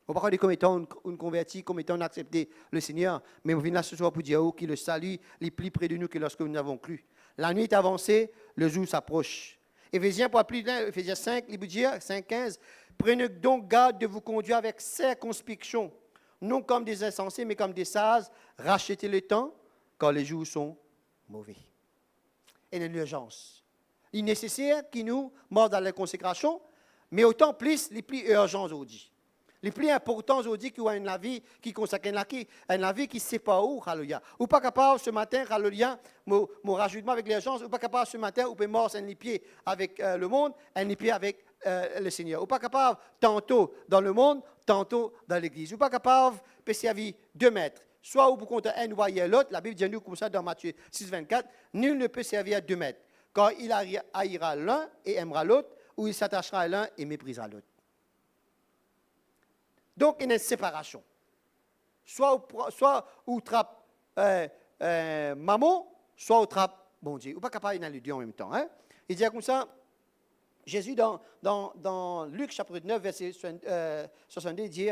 On ne parle pas comme étant une convertie, comme étant accepté le Seigneur, mais on vient là ce soir pour dire que le salut est plus près de nous que lorsque nous avons cru. La nuit est avancée, le jour s'approche. Éphésiens, pour plus loin, Éphésiens 5, il vous dit, 5,15, prenez donc garde de vous conduire avec circonspection, non comme des insensés, mais comme des sages, rachetez le temps, car les jours sont mauvais. Et il y a une urgence. Il est nécessaire qu'il nous morde dans la consécration, mais autant plus, les plus urgents aujourd'hui. Les plus importants aujourd'hui qui ont une vie qui consacre une vie qui ne sait pas où, alléluia. Ou pas capable ce matin, alléluia, mon rajoutement avec l'urgence, ou pas capable ce matin, ou peut mort les pieds avec le monde, les pieds avec le Seigneur. Ou pas capable tantôt dans le monde, tantôt dans l'église. Ou pas capable de servir 2 maîtres. Soit ou pour compter un ou l'autre, la Bible dit nous comme ça dans Matthieu 6, 24, nul ne peut servir à 2 maîtres. Car il haïra l'un et aimera l'autre, ou il s'attachera à l'un et méprisera l'autre. Donc, il y a une séparation. Soit on trappe maman, soit on trappe bon Dieu. Ou pas capable d'y aller les deux en même temps. Hein? Il dit comme ça, Jésus dans Luc chapitre 9, verset 62, il dit,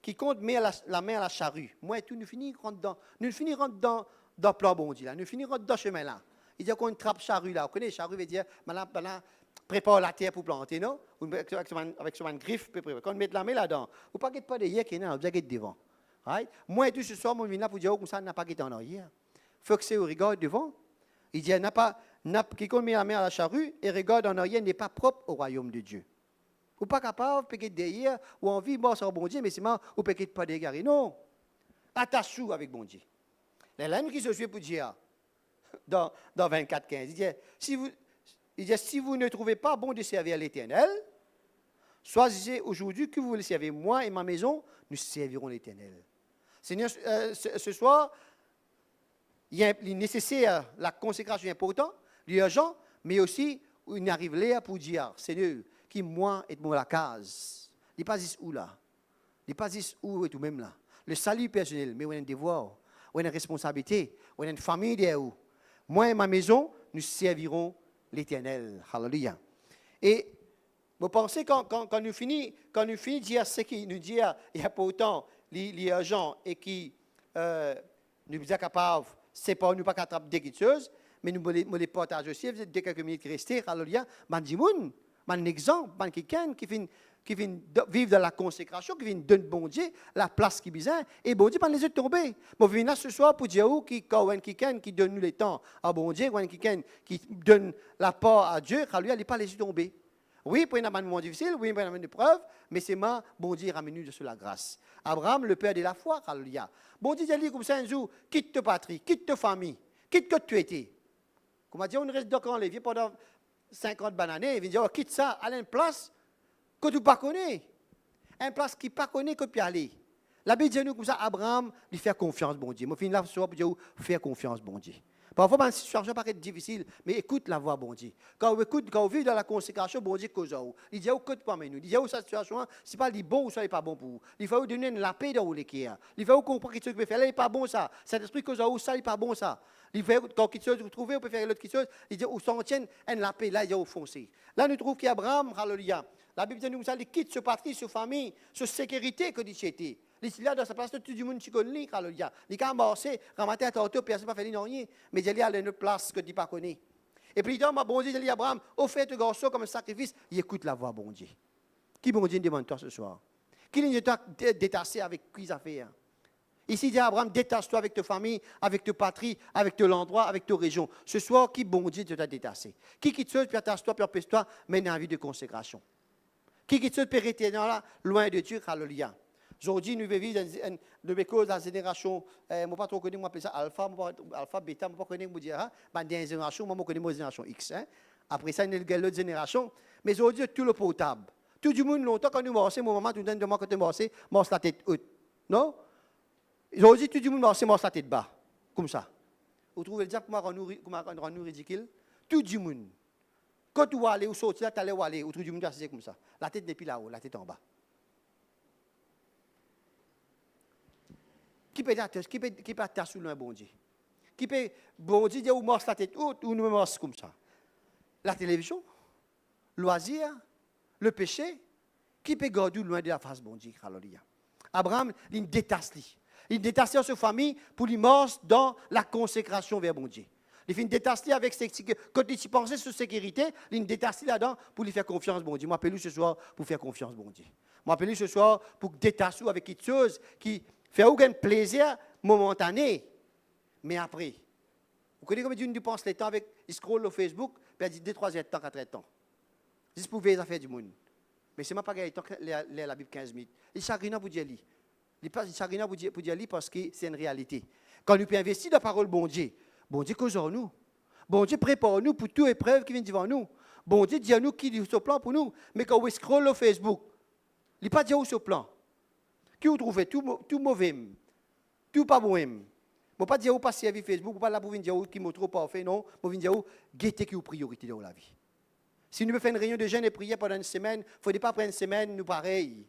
quiconque met la main à la charrue, moi et tout, nous finirons dans le plan bon Dieu, là. Nous finirons dans ce chemin là. Il dit qu'on trappe charrue là. Vous connaissez, charrue veut dire, maintenant, prépare la terre pour planter, non? Avec son griffe, quand on met la main là-dedans, vous ne pas de hier qui est là, vous avez devant. Right? Moi et tout ce soir, mon vient là pour dire comme ça, n'a pas été en arrière. Il faut que c'est au regard devant. Il dit, quiconque met la main à la charrue et regarde en arrière n'est pas propre au royaume de Dieu. Vous n'êtes pas capable de péquer derrière ou envie de sur bon Dieu, mais c'est mal, vous ne pas d'égarer. Non. Attache-vous avec bon Dieu. Les lames qui se suivent pour dire, dans 24, 15, il dit, si vous ne trouvez pas bon de servir l'Éternel, choisissez aujourd'hui que vous voulez servir moi et ma maison, nous servirons l'Éternel. Seigneur, ce soir, il est nécessaire, la consécration est importante, l'urgent, mais aussi, il arrive là pour dire, Seigneur, qui moi et moi la case. Il n'est pas dit où là. Il n'est pas dit où et tout même là. Le salut personnel, mais on a un devoir, on a une responsabilité, on a une famille derrière où. Moi et ma maison, nous servirons l'Éternel. Hallelujah. Et vous pensez quand nous finissons de dire ce qui nous dit, il y a pas autant l'urgent et qui nous est capable, c'est pas nous pas capable de quelque chose, mais nous les partager aussi. Vous êtes de quelques minutes restés. Hallelujah. Un exemple, quelqu'un qui vient vivre dans la consécration, qui vient donner bon Dieu la place qu'il a besoin, et bon Dieu pas les yeux tomber. Moi, je viens là ce soir pour dire quelqu'un qui donne nous le temps à bon Dieu, quelqu'un qui donne la part à Dieu, il n'est pas les yeux tomber. Oui, pour un moment difficile, oui, pour un moment de preuve, mais c'est moi, bon Dieu, ramène-nous sur la grâce. Abraham, le père de la foi, alléluia. Bon Dieu, il dit comme ça un jour, quitte ta patrie, quitte ta famille, quitte que tu étais. Comme dit, on reste dans le levier pendant 50 bananes, il dit, quitte ça, allez une place que tu ne connais pas. Une place qui ne connaît pas que tu peux aller. La Bible dit nous comme ça, Abraham, lui fait confiance, bon Dieu. Moi, je finis là ce soir pour dire, faire confiance, bon Dieu. Parfois, ma situation paraît difficile, mais écoute la voix, bon Dieu. Quand on vit dans la consécration, bon Dieu, cause où. Il dit, écoute pas, mais nous. Il dit, cette situation, ce n'est pas bon ou ça n'est pas bon pour vous. Il faut vous donner la paix dans les cœurs. Il faut vous comprendre que ce que vous pouvez faire là, n'est pas bon ça. Cet esprit cause où ça n'est pas bon ça. Il faut, quand quelque chose vous trouvez, vous pouvez faire l'autre quelque chose. Il dit, où s'en tient, la paix, là, il y a au foncé. Là, nous trouvons qu'Abraham, hallelujah. La Bible dit nous ça, il quitte ce patrie, ce famille, ce sécurité que dit c'était. Il est là dans sa place, tout le monde qui connaît, alléluia. Il a amassé, ramassé à tantôt, personne n'a fait rien, mais il est à une place que tu ne connais pas. Et puis, il dit, bon Dieu, il dit Abraham, offre ton garçon comme un sacrifice, il écoute la voix, bon Dieu. Qui, bon Dieu, demande toi ce soir? Qui est détaché avec qui ça fait? Ici, il dit Abraham, détache-toi avec ta famille, avec ta patrie, avec ton endroit, avec ta région. Ce soir, qui, bon Dieu, te t'a détaché? Qui quitte toi, puis attache-toi, puis empêche-toi, mais dans la vie de consécration? Qui quitte toi, puis reste là, loin de Dieu, alléluia. Aujourd'hui, nous vivons dans la génération, je ne sais pas trop connaître, moi, ça alpha, bêta, je ne sais pas connaître, je dire, dans la génération, moi, je connais la génération X. Hein. Après ça, il y a l'autre génération. Mais aujourd'hui, tout le potable. Tout le monde, longtemps, quand nous marchons, mon maman, tout le monde demande quand tu marches, marche la tête haute. Non? Aujourd'hui, tout le monde marche la tête bas. Comme ça. Vous trouvez le diable comment rendre nous ridicule? Tout le monde. Quand tu vas aller ou sortir, tu allais aller, ou tout le monde c'est comme ça. La tête n'est plus là-haut, la tête en bas. qui peut attacher sous le bon Dieu? Qui peut, bon Dieu, dire, ou morce la tête haute, ou nous morce comme ça? La télévision, loisir, le péché, qui peut garder loin de la face bon Dieu? Alléluia. Abraham, il détache lui. Il détache sa famille pour lui morce dans la consécration vers bon Dieu. Il fait une détache avec quand il pensait sur sécurité, il détache là-dedans pour lui faire confiance bon Dieu. Moi, appelle ce soir pour faire confiance bon Dieu. Moi, appelle ce soir pour détacher avec quelque chose qui fait aucun plaisir momentané, mais après. Vous connaissez comme Dieu nous pense les temps avec, il scrolle au Facebook, puis il dit 2-3 temps, 4 temps. Juste pour voir les affaires du monde. Mais c'est pas gagné tant que la Bible 15 minutes. Il chagrine pour dire lui. Il chagrine pour dire lui parce que c'est une réalité. Quand nous pouvons investir dans la parole bon Dieu cause en nous. Bon Dieu prépare nous pour toute épreuve qui vient devant nous. Bon Dieu dit à nous qui dit ce plan pour nous. Mais quand on scrolle au Facebook, il n'est pas dit où ce plan. Qui vous trouvez tout mauvais, tout pas bon. Je ne pas dire où pas servir Facebook, ou pas là pour dire où qui m'a trop parfait, non. Je vais dire où guetter qui est priorité dans la vie. Si nous faisons une réunion de jeûne et prière pendant une semaine, il ne faut pas prendre une semaine, nous pareil.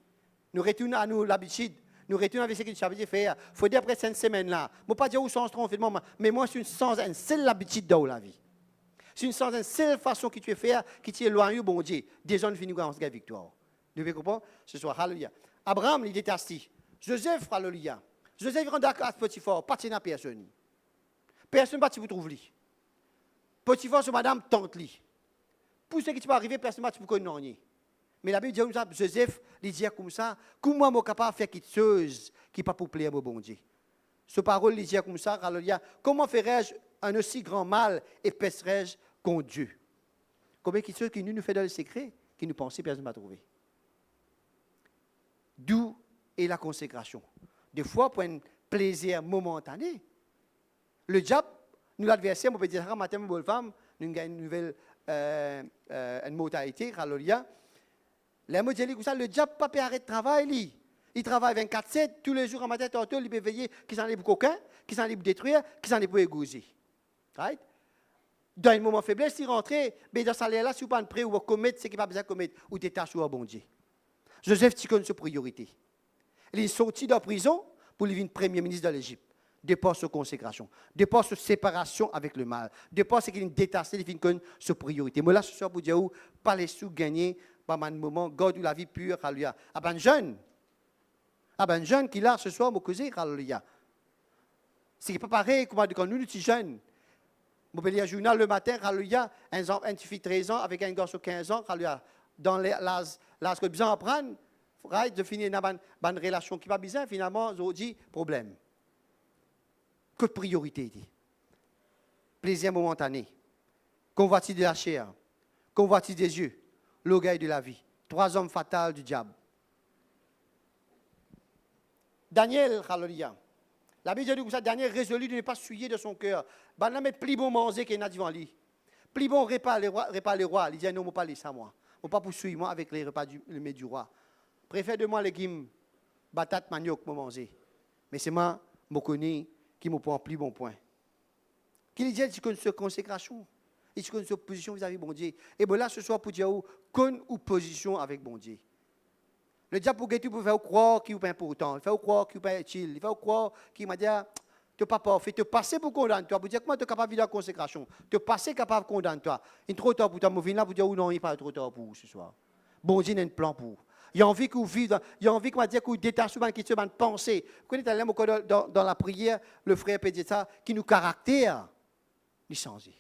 Nous retournons à nous l'habitude. Nous retournons avec ce que nous avons faire. Il faut dire après cette semaine-là. Je ne pas dire où sans tromper, mais moi, c'est sans une seule habitude dans la vie. C'est sans une seule façon que tu veux faire, qui t'éloigne, bon Dieu. Déjà, nous finissons avec la victoire. Vous pouvez comprendre? Ce soir, alléluia. Abraham, il déteste. Joseph, alléluia. Joseph, il rend d'accord à Potiphar, pas de personne. Personne ne vous trouve lui. Potiphar, c'est madame, tante lui. Pour ce qui peut arriver, personne ne vous connaît. Mais la Bible dit comme ça, Joseph, il dit comme ça, comment je suis capable de faire quelque chose qui n'est pas pour plaire au bon Dieu. Ce parole, il dit comme ça, alléluia. Comment ferais-je un aussi grand mal et pécherais-je contre Dieu? Combien de choses qui nous fait dans le secret, qui nous pensait, personne ne va trouver. D'où est la consécration? Des fois, pour un plaisir momentané, le diable, nous l'adversaire, on peut dire, ah, matin, bonne femme, nous avons une nouvelle une mortalité, alléluia. Les mots disent comme ça, le diable n'a pas arrêter de travail. Il travaille 24/7, tous les jours en matin, tantôt, il peut veiller qui s'en est pour coquin, qui s'en est pour détruire, qui s'en est pour égouser. Right? Dans un moment de faiblesse, il rentre, mais dans ce salaire-là, si vous n'êtes pas prêt ou commettre ce qu'il n'a pas besoin de commettre, ou détacher au bon Dieu. Joseph, tu connais sa priorité. Il est sorti de la prison pour devenir premier ministre de l'Égypte. Dépend sa consécration, dépend sa séparation avec le mal, dépend ce qu'il est détaché, il connaît sa priorité. Moi là, ce soir, pour dire, pas les sous gagnés, pas un moment, garde la vie pure, alléluia. Ah ben jeune qui là, ce soir, mon cousin, alléluia. C'est pas pareil comme quand nous, nous sommes jeunes. Je peux lire un journal le matin, alléluia, un fille 13 ans avec un garçon 15 ans, alléluia. Dans l'âge que besoin apprendre, de finir une relation qui va bien, finalement, on dit problème. Que de priorité. Plaisir momentané. Convoitise de la chair. Convoitise des yeux. L'orgueil de la vie. 3 hommes fatals du diable. Daniel, alléluia. La Bible dit comme ça, Daniel résolu de ne pas souiller de son cœur. Ben là, mettre plus bon manger qu'il y a devant lui. Plus bon repas les rois. Il dit non, je ne pas laisser ça moi. Je ne pas poursuivre moi avec les repas du roi. Préfère de moi légumes, batates, manioc, pour manger. Mais c'est moi, je connais qui me prend plus bon point. Qu'il dit, tu connais cette consécration. Et tu connais cette position vis-à-vis de bon Dieu. Et bien là, ce soir, pour dire, connais ou position avec bon Dieu. Le diable pour guetter, pour faire croire qu'il n'est pas important, il fait croire qu'il n'est pas utile, il fait croire qu'il m'a dit, tu n'es pas parfait, tu es passé pour condamner toi, pour dire comment tu es capable de vivre la consécration, tu es passé capable de condamner toi. Il est trop tard pour toi, je viens là pour dire, non, il n'est pas trop tard pour vous ce soir. Bon Dieu a un plan pour vous. Il a envie que vous vivez, il a envie que vous détachez souvent qui se pensée. Vous connaissez dans la prière, le frère peut dire ça, qui nous caractère, il change.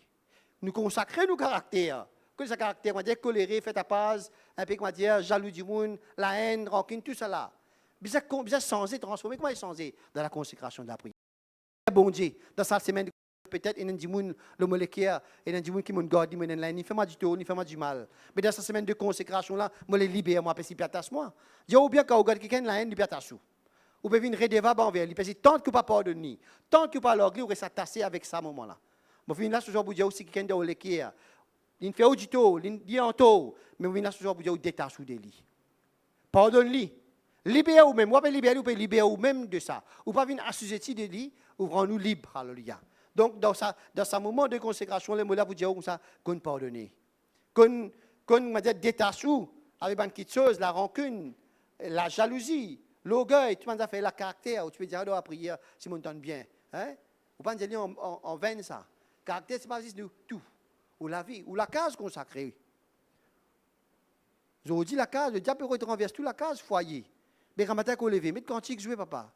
Nous consacrer nos caractères. Que ce caractère, on va dire coléré, fait à paz, un peu, on va dire jaloux du monde, la haine, rancune, tout cela. Bien changer, transformer, comment il changer dans la consécration de la prière. Bon Dieu, dans cette semaine, peut-être, il y a des gens, le moléculaire, il y a des gens qui m'ont gardé, il fait moi du tort, il fait moi du mal. Mais dans cette semaine de consécration-là, je les libère, moi, parce qu'il piatas moi. Je dis, bien, quand vous regardez quelqu'un, la haine, il piatas ou. Ou bien, une redevable envers lui, parce que tant que vous ne pardonnez, tant que vous ne pardonnez, vous restez tassé avec ça, à ce moment-là. Je viens là, ce soir, pour dire aussi quelqu'un de moléculaire. Il fait au dito, il dit en tôt, mais vous venez ce soir pour dire détache ou délit. Pardonne-lui. Libérez vous-même. Vous pouvez libérer vous-même de ça. Vous ne pouvez pas venir assujetti de lui, ou rendre-nous libre. Alléluia. Donc, dans ce moment de consécration, les mots là pour dire comme ça, qu'on pardonne. Qu'on détache avec une petite chose, la rancune, la jalousie, L'orgueil, tu m'as fait la caractère, où tu peux dire, à prière, si mon temps bien. Hein? Ou pas dire en vain ça. Caractère, c'est pas juste tout. Ou la vie, ou la case consacrée. Je vous dis la case, le diable peut renverser toute la case, foyer. Mais quand matin qu'on levé, mais quand tu joues, papa.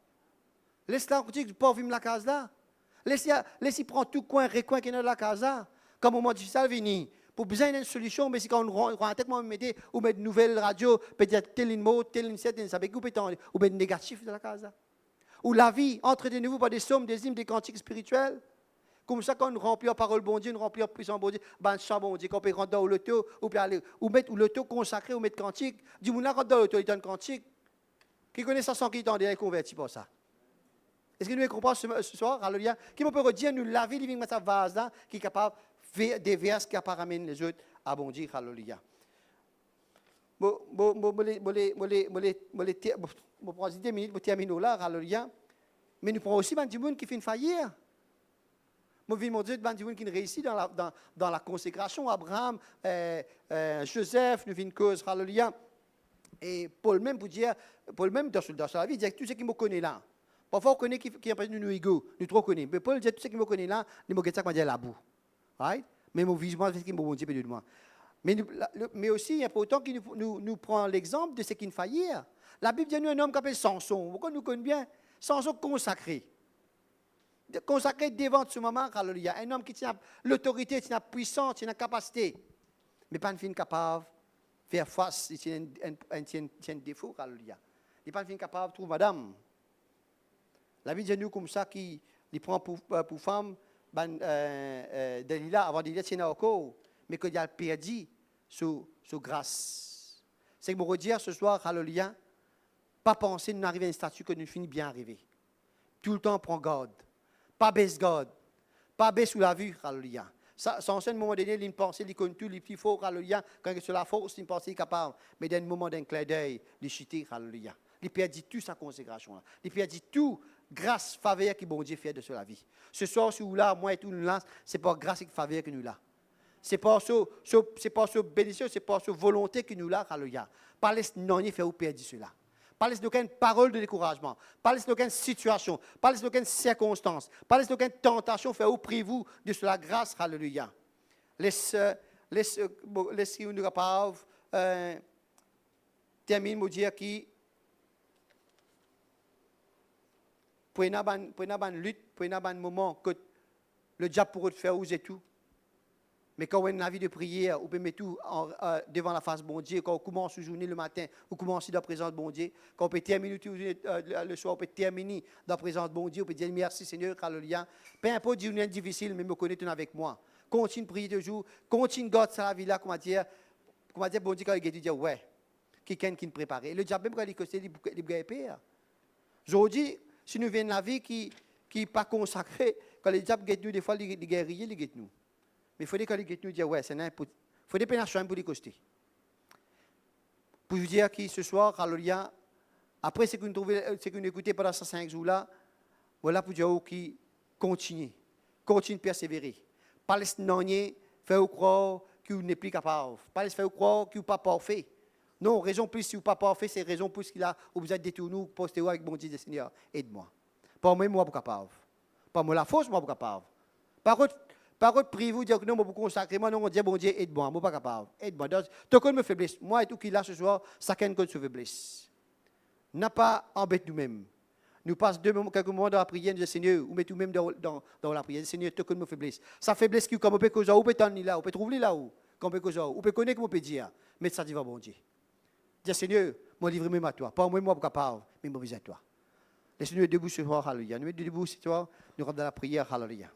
Laisse là, tu pas vivre la case là. Laisse-y prendre tout coin, recoin qui est dans la case là. Comme au moment difficile venir. Pour besoin d'une solution, mais si quand on rentre tête, on met de nouvelles radios, peut-être telle une mot, telle une certaine, ça peut couper ou mettre négatif dans la case là. Ou la vie, entre de nouveau par des sommes, des hymnes, des cantiques spirituels. Comme ça, quand on remplit la parole bon Dieu, on remplit la puissance bon Dieu, ben chant bon Dieu, qu'on peut rentrer dans l'auto, ou mettre l'auto consacré, ou mettre cantique. Du monde là, rentre dans l'auto, il donne cantique. Qui connaît ça sans qui t'en est converti pour ça? Est-ce que nous comprenons ce soir? Alléluia. Qui peut redire, nous laver living sa vase là, qui est capable de faire des vers qui ramènent les autres à bon Dieu. Alléluia. Je prends 10 minutes pour terminer là, alléluia. Mais nous prenons aussi des gens qui font faillir. Je vis mon Dieu, des gens qui réussissent dans la consécration. Abraham, Joseph, nous vivons une cause, alléluia. Et Paul même, pour dire, Paul même dans la vie, il dit tout ce qui me connaît là. Parfois, on connaît qui est nous égaux, nous trop connaissons. Mais Paul dit tout ce qui me connaît là, il me dit ça, dire la boue. Right? Mais mon visuel, c'est ce qui me dit de moi. Mais aussi, il est important qu'il nous prend l'exemple de ce qui nous faillit. La Bible dit nous un homme qui s'appelle Samson. Pourquoi nous connaissons bien? Samson consacré. Consacré devant ce moment, alléluia. Un homme qui tient l'autorité, qui tient la puissance, qui tient la capacité. Mais pas une fille capable de faire face, il tient un défaut, alléluia. Il n'est pas une fille capable de trouver madame. La Bible dit nous comme ça, qui prend pour femme, Delilah, avant de dire tiens encore, mais qu'il a perdu sous grâce. C'est que je veux dire ce soir, alléluia, pas penser nous arriver à un statut que nous finissons bien arriver. Tout le temps, prends garde. Pas baisse garde. Pas baisse sous la vue, alléluia. Sans un moment donné, il pense, il connaît tout, il est fort, alléluia. Quand il est sur la force, il pense qu'il est capable. Mais d'un moment d'un clin d'œil, il chuter, alléluia. Il perdit toute sa consécration. Il perdit tout grâce, faveur que bon Dieu fait de la vie. Ce soir, si vous là, moi et tout nous là, c'est pas grâce et faveur que nous là. C'est pas ce bénédiction, c'est pas ce volonté que nous là, alléluia. Pas laisse non faire ou perdre cela. Pas laisse aucune parole de découragement. Pas laisse aucune situation. Pas laisse aucune circonstance. Pas laisse aucune tentation faire ou priez-vous de cela grâce, alléluia. Laisse nous capables termine me dire qui pour une lutte, pour un moment que le diable pourrait faire où et tout. Mais quand on a une vie de prière, on peut mettre tout devant la face de bon Dieu. Quand on commence la journée le matin, on commence dans la présence de bon Dieu. Quand on peut terminer le soir, on peut terminer dans la présence de bon Dieu. On peut dire merci Seigneur, alléluia. Peu importe journée difficile, mais me connaître avec moi. Continue de prier toujours. Continue de garder sa vie là, comment dire, bon Dieu, quand il dit ouais, quelqu'un qui nous prépare. Et le diable, même quand il est il est pire. Aujourd'hui, si nous venons de la vie qui n'est pas consacrée, quand le diable guette nous, des fois, il guérit, il guette nous. Mais il faut que les nous disent, ouais, c'est n'importe. Il faut des pénations pour les coster. Pour vous dire que ce soir, alléluia, après ce que nous écoutez pendant ces 5 jours-là, voilà pour dire qui continue de persévérer. Pas laisser non-nier, faire croire que vous n'êtes plus capable. Pas laisser faire croire que vous n'êtes pas parfait. Non, raison plus si vous n'êtes pas parfait, c'est raison plus qu'il a, vous êtes détourné, postez-vous avec bon Dieu, Seigneur, aide-moi. Pas moi, moi, pas capable. Pas moi, la force, moi, pas capable. Par contre, priez-vous, dire que non, moi, pour consacrer, moi, non, on dit, bon Dieu, aide-moi, moi, pas capable. Aide-moi. Tant qu'on me faiblesse, moi et tout qui là ce soir, chacun compte sur faiblesse. N'a pas embêté nous-mêmes. Nous passons quelques moments dans la prière, nous disons, Seigneur, ou mettons nous-mêmes dans la prière, Seigneur, tant qu'on me faiblesse. Sa faiblesse qui, comme on peut causer, ou peut t'en là, ou peut trouver là où, comme on peut causer, ou peut connaître, comme on peut dire, mais ça dit, va bon Dieu. Dis, Seigneur, moi, livre-moi à toi. Pas moi, moi, pas capable, mais moi, à toi. Laisse-nous debout ce soir, alléluia. Nous mettons debout ce soir, nous rentrons dans la prière, alléluia.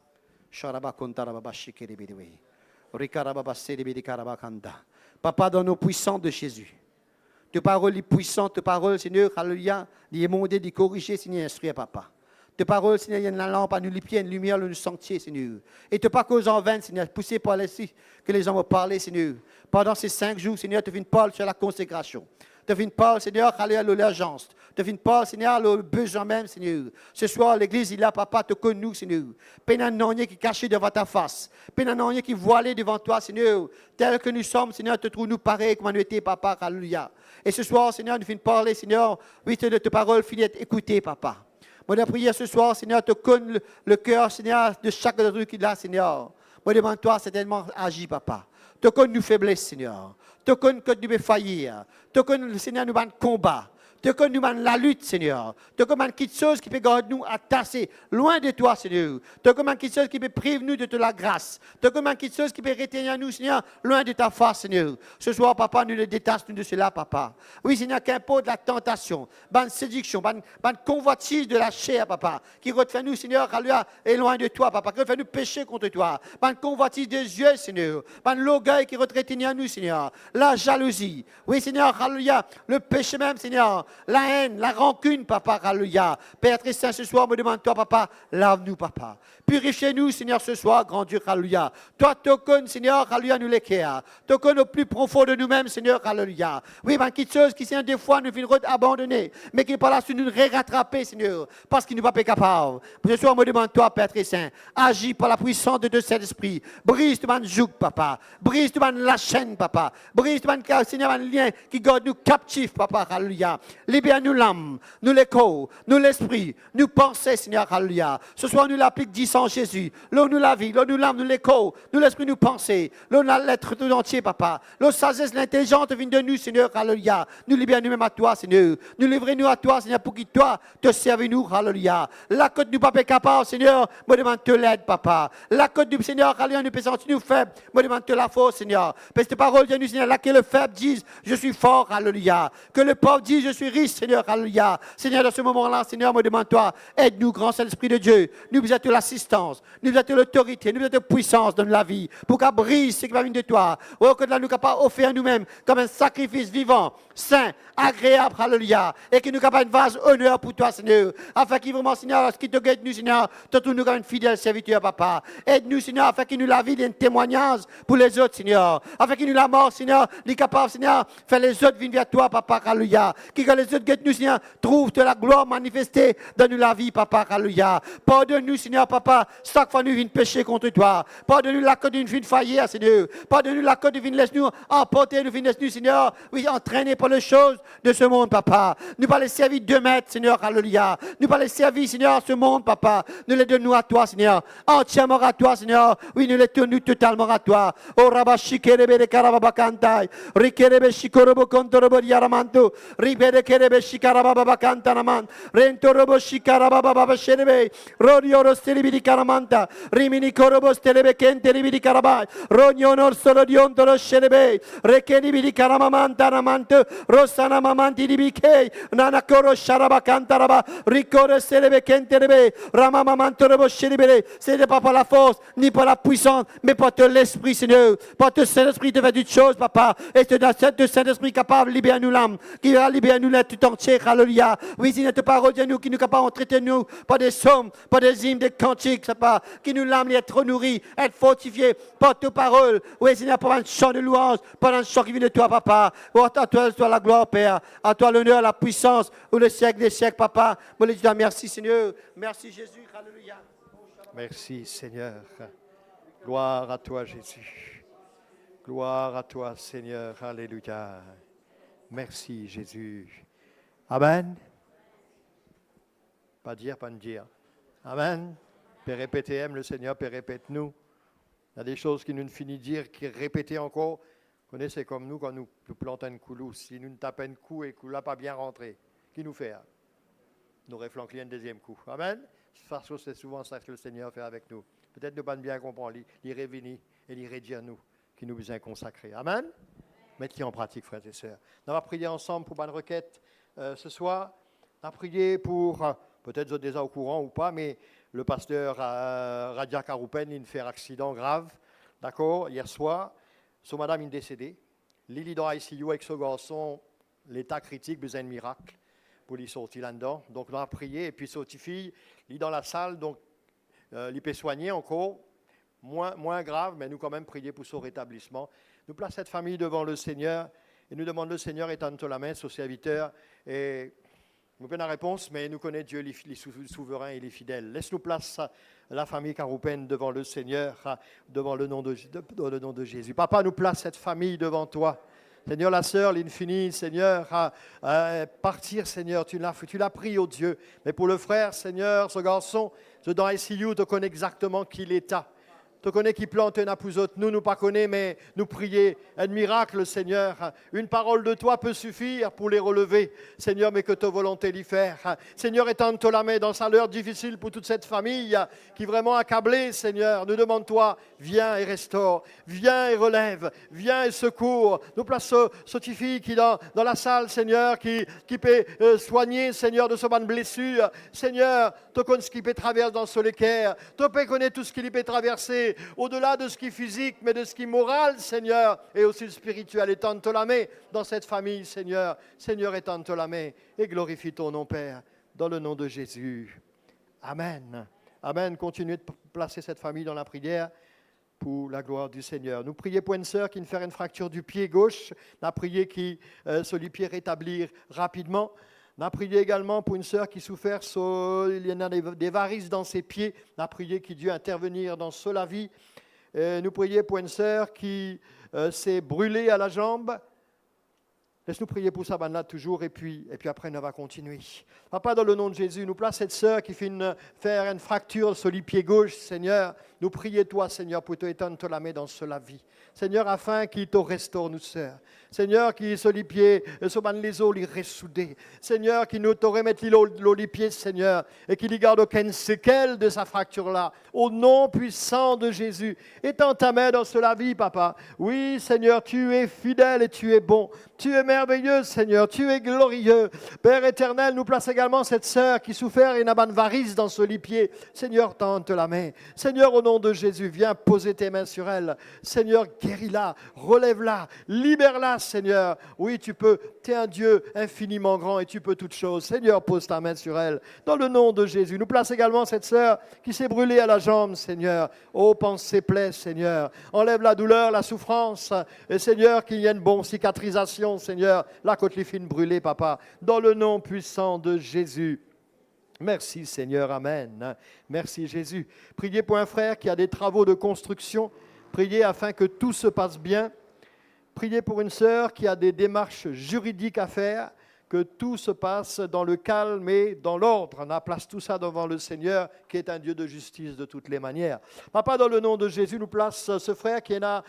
Papa, dans nos puissances de Jésus. Ta parole est puissante, ta parole, Seigneur, alléluia, il est mondé, il est corrigé, Seigneur, instruit, Papa. Ta parole, Seigneur, il y a une lampe à nous, les pieds, une lumière, nous sentier, Seigneur. Et te pas cause en vain, Seigneur, poussé par l'esprit que les gens vont parler, Seigneur. Pendant ces 5 jours, Seigneur, tu fais une parole sur la consécration. Devine pas, Seigneur, aller à l'urgence. Devine pas, Seigneur, le besoin même, Seigneur. Ce soir, l'église, il a, papa, te connaît, nous, Seigneur. Pénanonnier qui est caché devant ta face. Pénanonnier qui est voilé devant toi, Seigneur. Tel que nous sommes, Seigneur, te trouve nous pareil comme nous étions, papa, alléluia. Et ce soir, Seigneur, nous finissons de parler, Seigneur. Oui, de tes paroles, finis d'être écouté, papa. Moi, de prier ce soir, Seigneur, te connaît le cœur, Seigneur, de chaque truc qu'il a, Seigneur. Moi, demande-toi, certainement, agis, papa. Te connaît nos faiblesses, Seigneur. Te connaît que nous pouvons faillir. Te connaît, Seigneur, nous avons combat. Te connaît nous la lutte, Seigneur. Te connaît quelque chose qui peut garder nous attacher loin de toi, Seigneur. Te connaît quelque chose qui peut priver nous de la grâce. Te connaît quelque chose qui peut retenir nous, Seigneur, loin de ta face, Seigneur. Ce soir, papa, nous le détachons de cela, papa. Oui, Seigneur, qu'importe la tentation, bonne séduction, bonne convoitise de la chair, papa, qui refait nous, Seigneur, alléluia, et loin de toi, papa, qui refait nous pécher contre toi. Bonne convoitise des yeux, Seigneur. Bonne l'orgueil qui retenir nous, Seigneur. La jalousie. Oui, Seigneur, alléluia. Le péché même, Seigneur. La haine, la rancune, papa, alléluia. Père très saint, ce soir, me demande-toi, papa, lave-nous, papa. Purifiez-nous, Seigneur, ce soir, grand Dieu, alléluia. Toi, te connais, Seigneur, alléluia, nous l'équerre. Te connais au plus profond de nous-mêmes, Seigneur, alléluia. Oui, ben, quelque chose qui, Seigneur, des fois, nous finit abandonner, mais qui n'est pas là sur nous rattraper, Seigneur, parce qu'il n'est pas capable. Ce soir, me demande-toi, Père très saint, agis par la puissance de cet esprit. Brise tout le joug, papa. Brise tout la chaîne, papa. Brise tout le, Seigneur, le lien qui garde nous captifs, papa, alléluia. Libère-nous l'âme, nous l'écho, nous l'esprit, nous pensées, Seigneur, alléluia. Ce soir, nous l'applique 10 ans Jésus. L'eau nous la vie, l'eau nous l'âme, nous l'écho, nous l'esprit, nous pensées. L'eau nous l'être tout entier, papa. L'eau sagesse, l'intelligence vient de nous, Seigneur, alléluia. Nous libère nous-mêmes à toi, Seigneur. Nous livrons-nous à toi, Seigneur, pour que toi te serve nous, alléluia. La côte du papa est capable, Seigneur, me demande te l'aide, papa. La côte du Seigneur, alléluia, nous peut sentir nous faibles, me demande te la force, Seigneur. Parce que tes paroles viennent nous, Seigneur, là que le faible dise, je suis fort, alléluia. Que le pauvre dise, je suis riche, Seigneur, alléluia. Seigneur, dans ce moment-là, Seigneur, me demande-toi, aide-nous, grand Saint-Esprit de Dieu. Nous vous êtes l'assistance, nous vous êtes l'autorité, nous vous êtes la puissance dans la vie, pour qu'elle brise ce qui va venir de toi. Oh, que là, nous capables offrir nous-mêmes comme un sacrifice vivant, saint, agréable, alléluia, et que nous capables de vase honneur pour toi, Seigneur, afin qu'il vraiment, Seigneur, ce qui te guette, nous, Seigneur, te trouve nous comme un fidèle serviteur, papa. Aide-nous, Seigneur, afin qu'il nous la vie d'un témoignage pour les autres, Seigneur, afin qu'il nous la mort, Seigneur, les capables, Seigneur, faire les autres venir vers toi, papa, alléluia, qui quand les autres guettent nous, Seigneur, trouve de la gloire manifestée dans nous la vie, papa, alléluia. Pardonne-nous, Seigneur, papa, chaque fois nous venons pécher contre toi. Pardonne-nous la cause d'une vie de faillir, Seigneur. Pardonne-nous la cause d'une laisse-nous emporter, nous laisse-nous, Seigneur, oui, entraîner par les choses de ce monde, papa. Nous pas les servir de maître, Seigneur, alléluia. Nous pas les servir, Seigneur, ce monde, papa. Nous les donnons à toi, Seigneur. Entièrement à toi, Seigneur. Oui, nous les tenons totalement à toi. Oh, rabashi kerebe de karababakantai. Rikerebe shikorobo kontorobo diaramanto. Ribede kerebe shikarababakanta naman. Rentorobo shikarabababa sherebe. Rodioro steribi di karamanta. Rimini korobo stelebe kente ribi di karabai. Rognonor solo diontoro sherebe. Rekenibi di karamamanta namante. Rosana mamanti di bikei. Nanakoro sharabakanta raba. Rikore stelebe kente rebe. Ramamamantorobo sherebe. Ce n'est pas par la force, ni par la puissance, mais par l'esprit, Seigneur. Par ton Saint-Esprit de faire toutes choses, papa. Et te donne ce Saint-Esprit capable, libère-nous l'âme. Qui va libérer-nous l'être tout entier, alléluia. Oui, Seigneur, ta parole de nous, qui nous capable d'entretenir nous, par des sommes, par des hymnes, des cantiques, papa. Qui nous l'âme, être nourri, être fortifié par tes paroles. Oui, Seigneur, par un chant de louange, par un chant qui vient de toi, papa. Oh, à toi la gloire, Père. À toi l'honneur, la puissance, ou le siècle des siècles, papa. Moi, je dis merci, Seigneur. Merci, Jésus, alléluia. Merci Seigneur. Gloire à toi Jésus. Gloire à toi Seigneur. Alléluia. Merci Jésus. Amen. Pas dire, pas ne dire. Amen. Père répéter, aime le Seigneur, Père répète-nous. Il y a des choses qui nous ne finissent de dire, qui répéter encore. Vous connaissez, c'est comme nous quand nous plantons une coulou. Si nous ne tapons un coup et que là pas bien rentré, qui nous fait? Nous réfléchissons un deuxième coup. Amen. Parce que c'est souvent ça que le Seigneur fait avec nous. Peut-être nous pas bien comprendre, il revenir et il redire nous, qui nous besoin consacrer. Amen. Mettez en pratique, frères et sœurs. On va prier ensemble pour une requête ce soir. On va prier pour, peut-être vous êtes déjà au courant ou pas, mais le pasteur Radia Karoupen, il fait un accident grave, d'accord, hier soir. Son madame est décédée. Lily dans ICU avec ce garçon, l'état critique, besoin de miracle pour lui sortir là-dedans. Donc, on a prié. Et puis, sa petite fille, il est dans la salle, donc, il peut soigner encore. Moins grave, mais nous, quand même, prier pour son rétablissement. Nous plaçons cette famille devant le Seigneur. Et nous demandons, le Seigneur, étends la main sur ce serviteur. Et nous avons la réponse, mais nous connaissons Dieu, il est souverain, il est fidèle. Laisse-nous place la famille Caroupen devant le Seigneur, devant le nom de Jésus. Papa, nous place cette famille devant toi. Seigneur, la sœur, l'infini, Seigneur, partir, Seigneur, tu l'as pris, oh Dieu. Mais pour le frère, Seigneur, ce garçon, ce dans ICU, te connaît exactement qui il est. Tu connais qui plante un apouzote, nous pas connaît, mais nous prier un miracle, Seigneur. Une parole de toi peut suffire pour les relever, Seigneur, mais que ta volonté l'y faire. Seigneur, étends-toi la main dans sa l'heure difficile pour toute cette famille qui est vraiment accablée, Seigneur. Nous demandons-toi, viens et restaure, viens et relève, viens et secours. Nous plaçons ce petit fille qui est dans la salle, Seigneur, qui peut soigner, Seigneur, de ce bonne blessure. Seigneur, tu connais ce qui peut traverser dans ce l'équerre, tu peux connaître tout ce qui peut traverser. Au-delà de ce qui est physique, mais de ce qui est moral, Seigneur, et aussi spirituel. Étends-toi la main dans cette famille, Seigneur. Seigneur, étends-toi la main et glorifie ton nom, Père, dans le nom de Jésus. Amen. Amen. Continuez de placer cette famille dans la prière pour la gloire du Seigneur. Nous prions pour une sœur qui vient faire une fracture du pied gauche. Nous prions qu'il se lui pied rétablir rapidement. On a prié également pour une sœur qui souffert, il y en a des varices dans ses pieds. On a prié qu'il Dieu intervenir dans cela vie. Nous prions pour une sœur qui s'est brûlée à la jambe. Laisse-nous prier pour ça, là toujours, et puis après, on va continuer. Papa, dans le nom de Jésus, nous place cette sœur qui fait faire une fracture sur le pied gauche, Seigneur. Nous prions toi, Seigneur, pour te étendre la main dans cela vie. Seigneur, afin qu'il te restaure, nous, sœurs. Seigneur, qui sur les pieds, sur les os, les ressoudés. Seigneur, qui nous te remette les pieds, Seigneur, et qui n'y garde aucune séquelle de sa fracture-là. Au nom puissant de Jésus, étends ta main dans cela vie, papa. Oui, Seigneur, tu es fidèle et tu es bon. Tu es merveilleux, Seigneur, tu es glorieux. Père éternel, nous place également cette sœur qui souffert une abane varice dans ce lit-pied. Seigneur, tente la main. Seigneur, au nom de Jésus, viens poser tes mains sur elle. Seigneur, guéris-la, relève-la, libère-la, Seigneur. Oui, tu peux, tu es un Dieu infiniment grand et tu peux toutes choses. Seigneur, pose ta main sur elle. Dans le nom de Jésus, nous place également cette sœur qui s'est brûlée à la jambe, Seigneur. Oh, pense ses plaies, Seigneur. Enlève la douleur, la souffrance. Et Seigneur, qu'il y ait une bonne cicatrisation, Seigneur. La côte les fines brûlée, papa. Dans le nom puissant de Jésus. Merci Seigneur, Amen. Merci Jésus. Priez pour un frère qui a des travaux de construction. Priez afin que tout se passe bien. Priez pour une sœur qui a des démarches juridiques à faire. Que tout se passe dans le calme et dans l'ordre. On place tout ça devant le Seigneur qui est un Dieu de justice de toutes les manières. Papa, dans le nom de Jésus, nous place ce frère qui a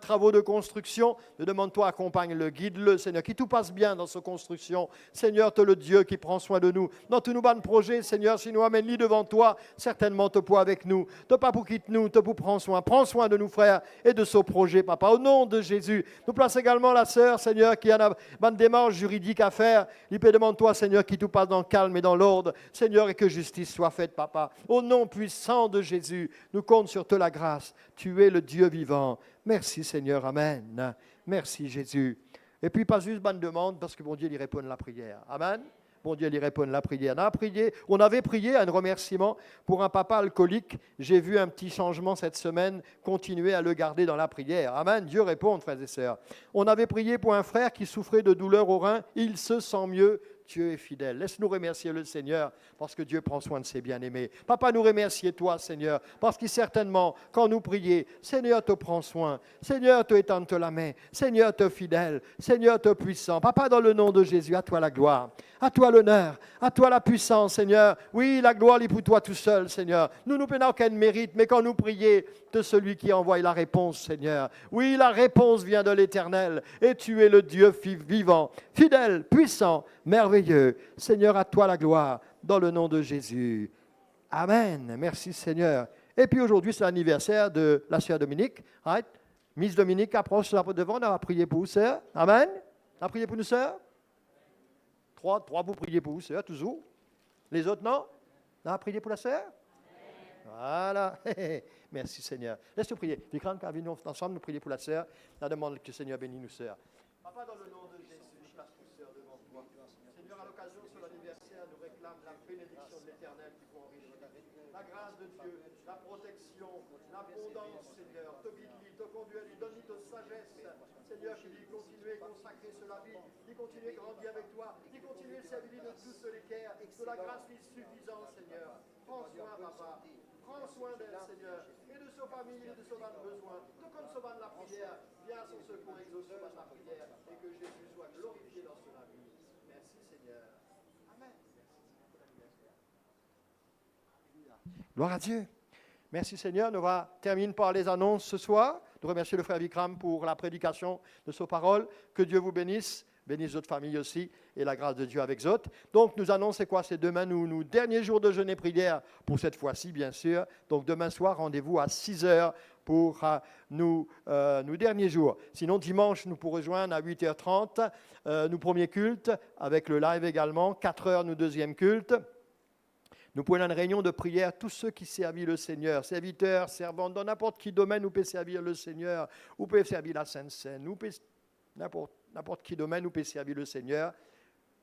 travaux de construction. Nous demande-toi, accompagne-le, guide-le, Seigneur, qui tout passe bien dans cette construction. Seigneur, tu es le Dieu qui prend soin de nous. Dans tous nos bons projets, Seigneur, si nous amène-les devant toi, certainement te pour avec nous. Te pas pour quitter nous, te pour prendre soin. Prends soin de nous, frères, et de ce projet, papa. Au nom de Jésus, nous place également la sœur, Seigneur, qui a une démarche juridique à faire. Il peut demander toi, Seigneur, qui tout passe dans le calme et dans l'ordre, Seigneur, et que justice soit faite, papa. Au nom puissant de Jésus, nous comptons sur toi la grâce. Tu es le Dieu vivant. Merci, Seigneur. Amen. Merci, Jésus. Et puis, pas juste bonne demande, parce que bon Dieu, il répond à la prière. Amen. Bon Dieu, il répond à la prière. On avait prié un remerciement pour un papa alcoolique. J'ai vu un petit changement cette semaine. Continuez à le garder dans la prière. Amen. Dieu répond, frères et sœurs. On avait prié pour un frère qui souffrait de douleurs au rein. Il se sent mieux. Dieu est fidèle. Laisse-nous remercier le Seigneur parce que Dieu prend soin de ses bien-aimés. Papa, nous remercier toi, Seigneur, parce que certainement, quand nous prions, Seigneur te prend soin. Seigneur te étend la main. Seigneur te fidèle. Seigneur te puissant. Papa, dans le nom de Jésus, à toi la gloire. À toi l'honneur. À toi la puissance, Seigneur. Oui, la gloire est pour toi tout seul, Seigneur. Nous ne prenons aucun mérite, mais quand nous prions de celui qui envoie la réponse, Seigneur. Oui, la réponse vient de l'Éternel. Et tu es le Dieu vivant, fidèle, puissant, merveilleux. Seigneur, à toi la gloire, dans le nom de Jésus. Amen. Merci, Seigneur. Et puis aujourd'hui, c'est l'anniversaire de la sœur Dominique. Right? Miss Dominique approche là devant, on va prier pour vous, sœur. Amen. On va prier pour nous, sœur. Trois pour prier pour vous, sœur, toujours. Les autres, non? On va prier pour la sœur. Voilà. Merci, Seigneur. Laisse-nous prier. Vikram, quand nous ensemble, nous prier pour la sœur. On demande que le Seigneur bénisse nous, sœur. Papa, dans le nom de Jésus, je place nos sœurs devant toi. Seigneur, à l'occasion de l'anniversaire, nous réclame la bénédiction de l'Éternel qui vous enrichit. La grâce de Dieu, la protection, l'abondance, Seigneur. Te guide, te conduis, donne-lui de sagesse. Seigneur, Seigneur, qui dit continuer à consacrer cela vie, dit continuer à grandir avec toi, dit continuer à servir de tous ceux lesquels, de la grâce qui est suffisante, Seigneur. Prends soin, papa. Prends soin d'elle, Seigneur, et de sa famille, et de son besoin. Tout comme ce de la prière, viens à son secours, exauce ce de la prière, et que Jésus soit glorifié dans cela vie. Merci, Seigneur. Amen. Gloire à Dieu. Merci Seigneur. Nous allons terminer par les annonces ce soir. Nous remercions le frère Vikram pour la prédication de sa parole. Que Dieu vous bénisse. Bénisse votre famille aussi et la grâce de Dieu avec eux. Donc nous annonçons quoi? C'est demain, nous dernier jour de jeûne et prière pour cette fois-ci, bien sûr. Donc demain soir, rendez-vous à 6 heures pour nous derniers jours. Sinon, dimanche, nous pourrons rejoindre à 8h30, nous premier culte, avec le live également. 4 heures, nous deuxième culte. Nous pouvons avoir une réunion de prière, tous ceux qui servent le Seigneur, serviteurs, servantes, dans n'importe quel domaine, nous pouvons servir le Seigneur, ou pouvez servir la Sainte Seine, nous pouvons n'importe quel domaine, nous pouvons servir le Seigneur.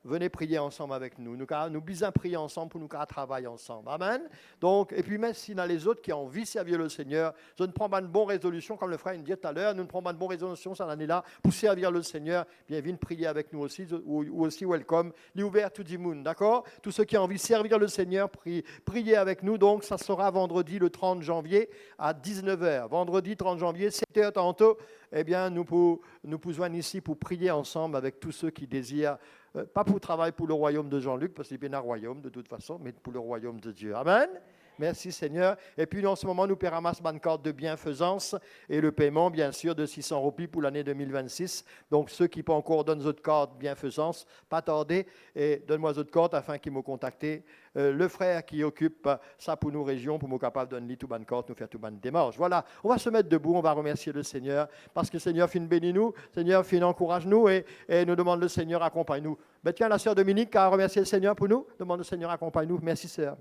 Venez prier ensemble avec nous. Nous bisons prier ensemble pour nous travailler ensemble. Amen. Donc, et puis même s'il y en a les autres qui ont envie de servir le Seigneur, je ne prends pas de bonne résolution, comme le frère nous dit tout à l'heure, nous ne prenons pas de bonne résolution cette année-là pour servir le Seigneur. Bien, viens prier avec nous aussi, ou aussi welcome. Il est ouvert tout le monde, d'accord? Tous ceux qui ont envie de servir le Seigneur, priez avec nous. Donc, ça sera vendredi le 30 janvier à 19h. Vendredi 30 janvier, 7h tantôt. Eh bien, nous pouvons joindre ici pour prier ensemble avec tous ceux qui désirent, pas pour travailler pour le royaume de Jean-Luc, parce qu'il est bien un royaume de toute façon, mais pour le royaume de Dieu. Amen. Merci Seigneur. Et puis en ce moment, nous ramassons une carte de bienfaisance et le paiement, bien sûr, de 600 roupies pour l'année 2026. Donc ceux qui pas encore donnent votre carte bienfaisance, pas tarder et donne-moi votre carte afin qu'ils me contactent. Le frère qui occupe ça pour nos régions, pour nous capables de donner tout bonne carte, nous faire tout bonne démarche. Voilà, on va se mettre debout, on va remercier le Seigneur parce que le Seigneur fin bénit nous, Seigneur fin encourage nous et nous demande le Seigneur accompagne nous. Ben tiens, la sœur Dominique a remercié le Seigneur pour nous. Demande le Seigneur accompagne nous. Merci sœur.